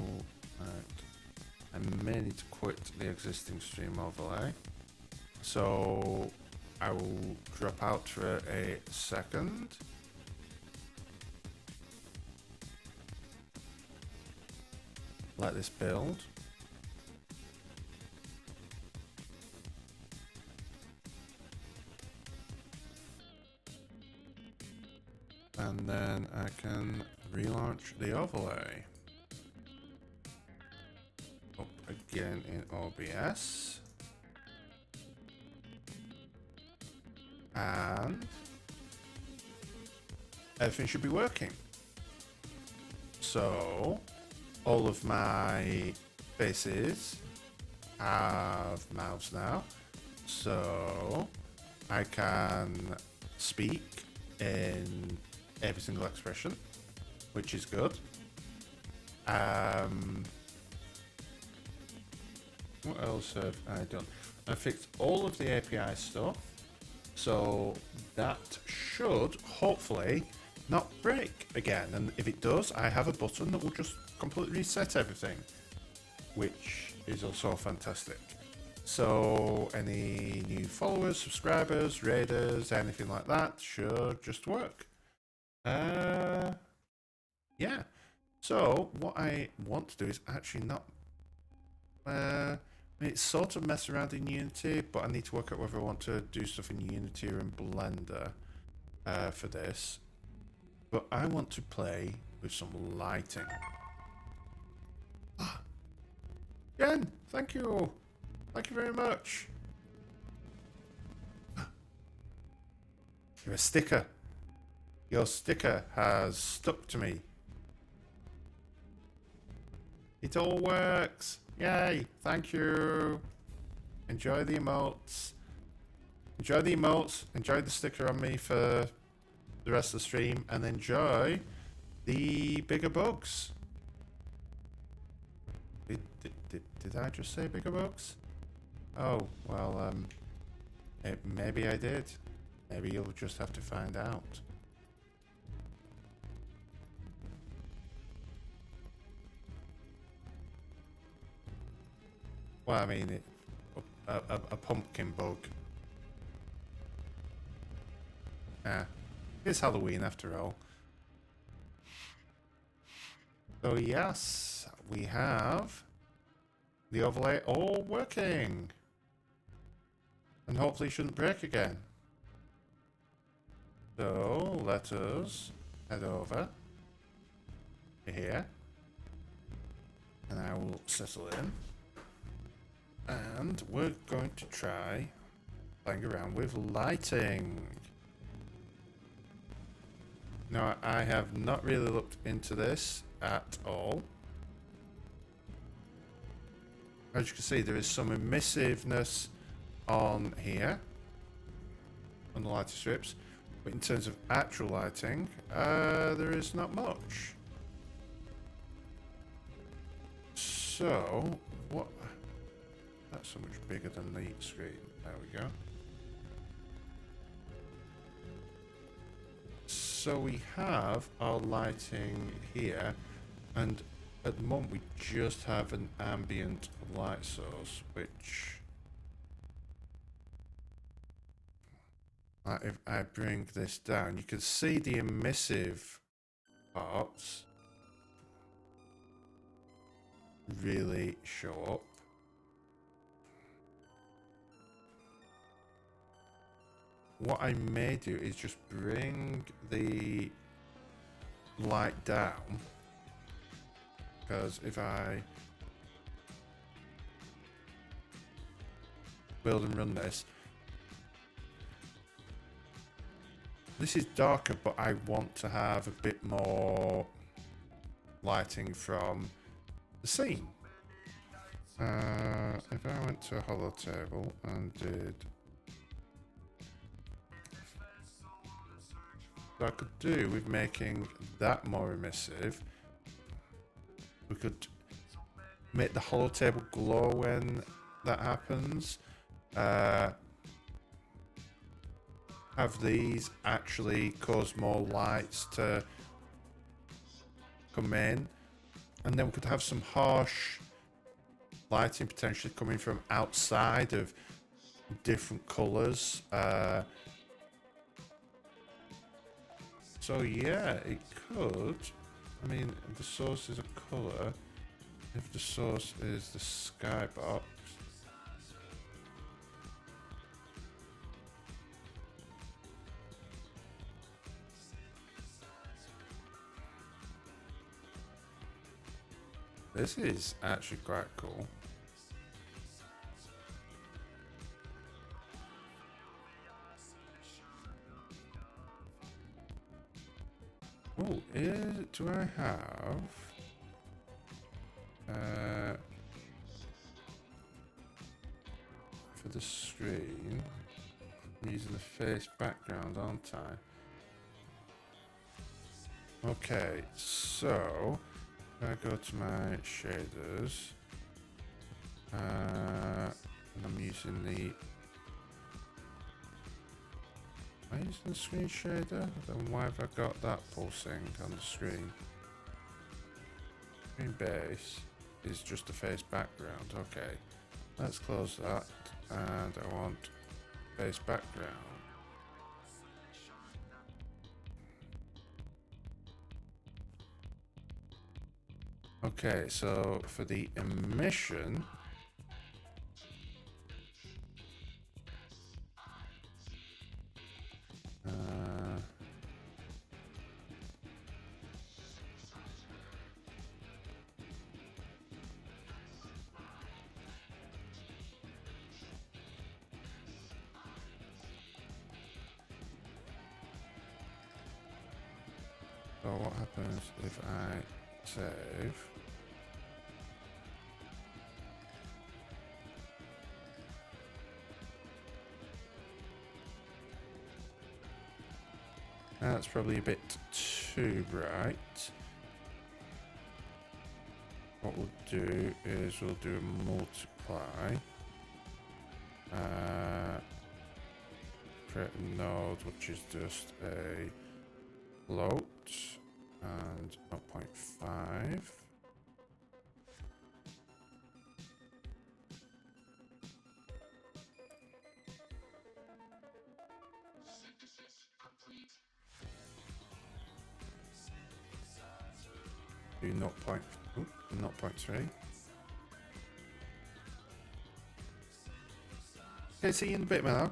I may need to quit the existing stream overlay. So I will drop out for a second. Let this build. And then I can relaunch the overlay. Up again in OBS. And everything should be working. So all of my faces have mouths now. So I can speak in every single expression, which is good. What else have I done? I fixed all of the API stuff, so that should hopefully not break again. And if it does, I have a button that will just completely reset everything, which is also fantastic. So any new followers, subscribers, raiders, anything like that should just work. Yeah. So what I want to do is actually not. I mean, it's sort of mess around in Unity, but I need to work out whether I want to do stuff in Unity or in Blender for this. But I want to play with some lighting. Jen, thank you. Thank you very much. You're a sticker. Your sticker has stuck to me. It all works. Yay. Thank you. Enjoy the emotes. Enjoy the emotes. Enjoy the sticker on me for the rest of the stream. And enjoy the bigger bugs. Did I just say bigger bugs? Oh, well, maybe I did. Maybe you'll just have to find out. Well, I mean, a pumpkin bug. It's Halloween after all. So yes, we have the overlay all working. And hopefully it shouldn't break again. So let us head over here. And I will settle in. And we're going to try playing around with lighting. Now, I have not really looked into this at all. As you can see, there is some emissiveness on here, on the lighting strips, but in terms of actual lighting, there is not much. So, what? That's so much bigger than the screen. There we go. So we have our lighting here, and at the moment we just have an ambient light source, which, if I bring this down, you can see the emissive parts really show up. What I may do is just bring the light down, because if I build and run this, this is darker, but I want to have a bit more lighting from the scene. If I went to a hollow table and did, what I could do with making that more emissive, we could make the hollow table glow when that happens. Have these actually cause more lights to come in, and then we could have some harsh lighting potentially coming from outside of different colors. So yeah, it could. I mean, the source is a color. If the source is the skybox, this is actually quite cool. Oh, do I have for the screen? I'm using the face background, aren't I? Okay, so I go to my shaders, and I'm using the. Am I using the screen shader? Then why have I got that pulsing on the screen? Screen base is just a face background. Okay, let's close that, and I want face background. Okay, so for the emission, so what happens if I save? That's probably a bit too bright. What we'll do is we'll do a multiply. Create a node which is just a float and 0.5. Do 0.3. Okay, see you in a bit, man.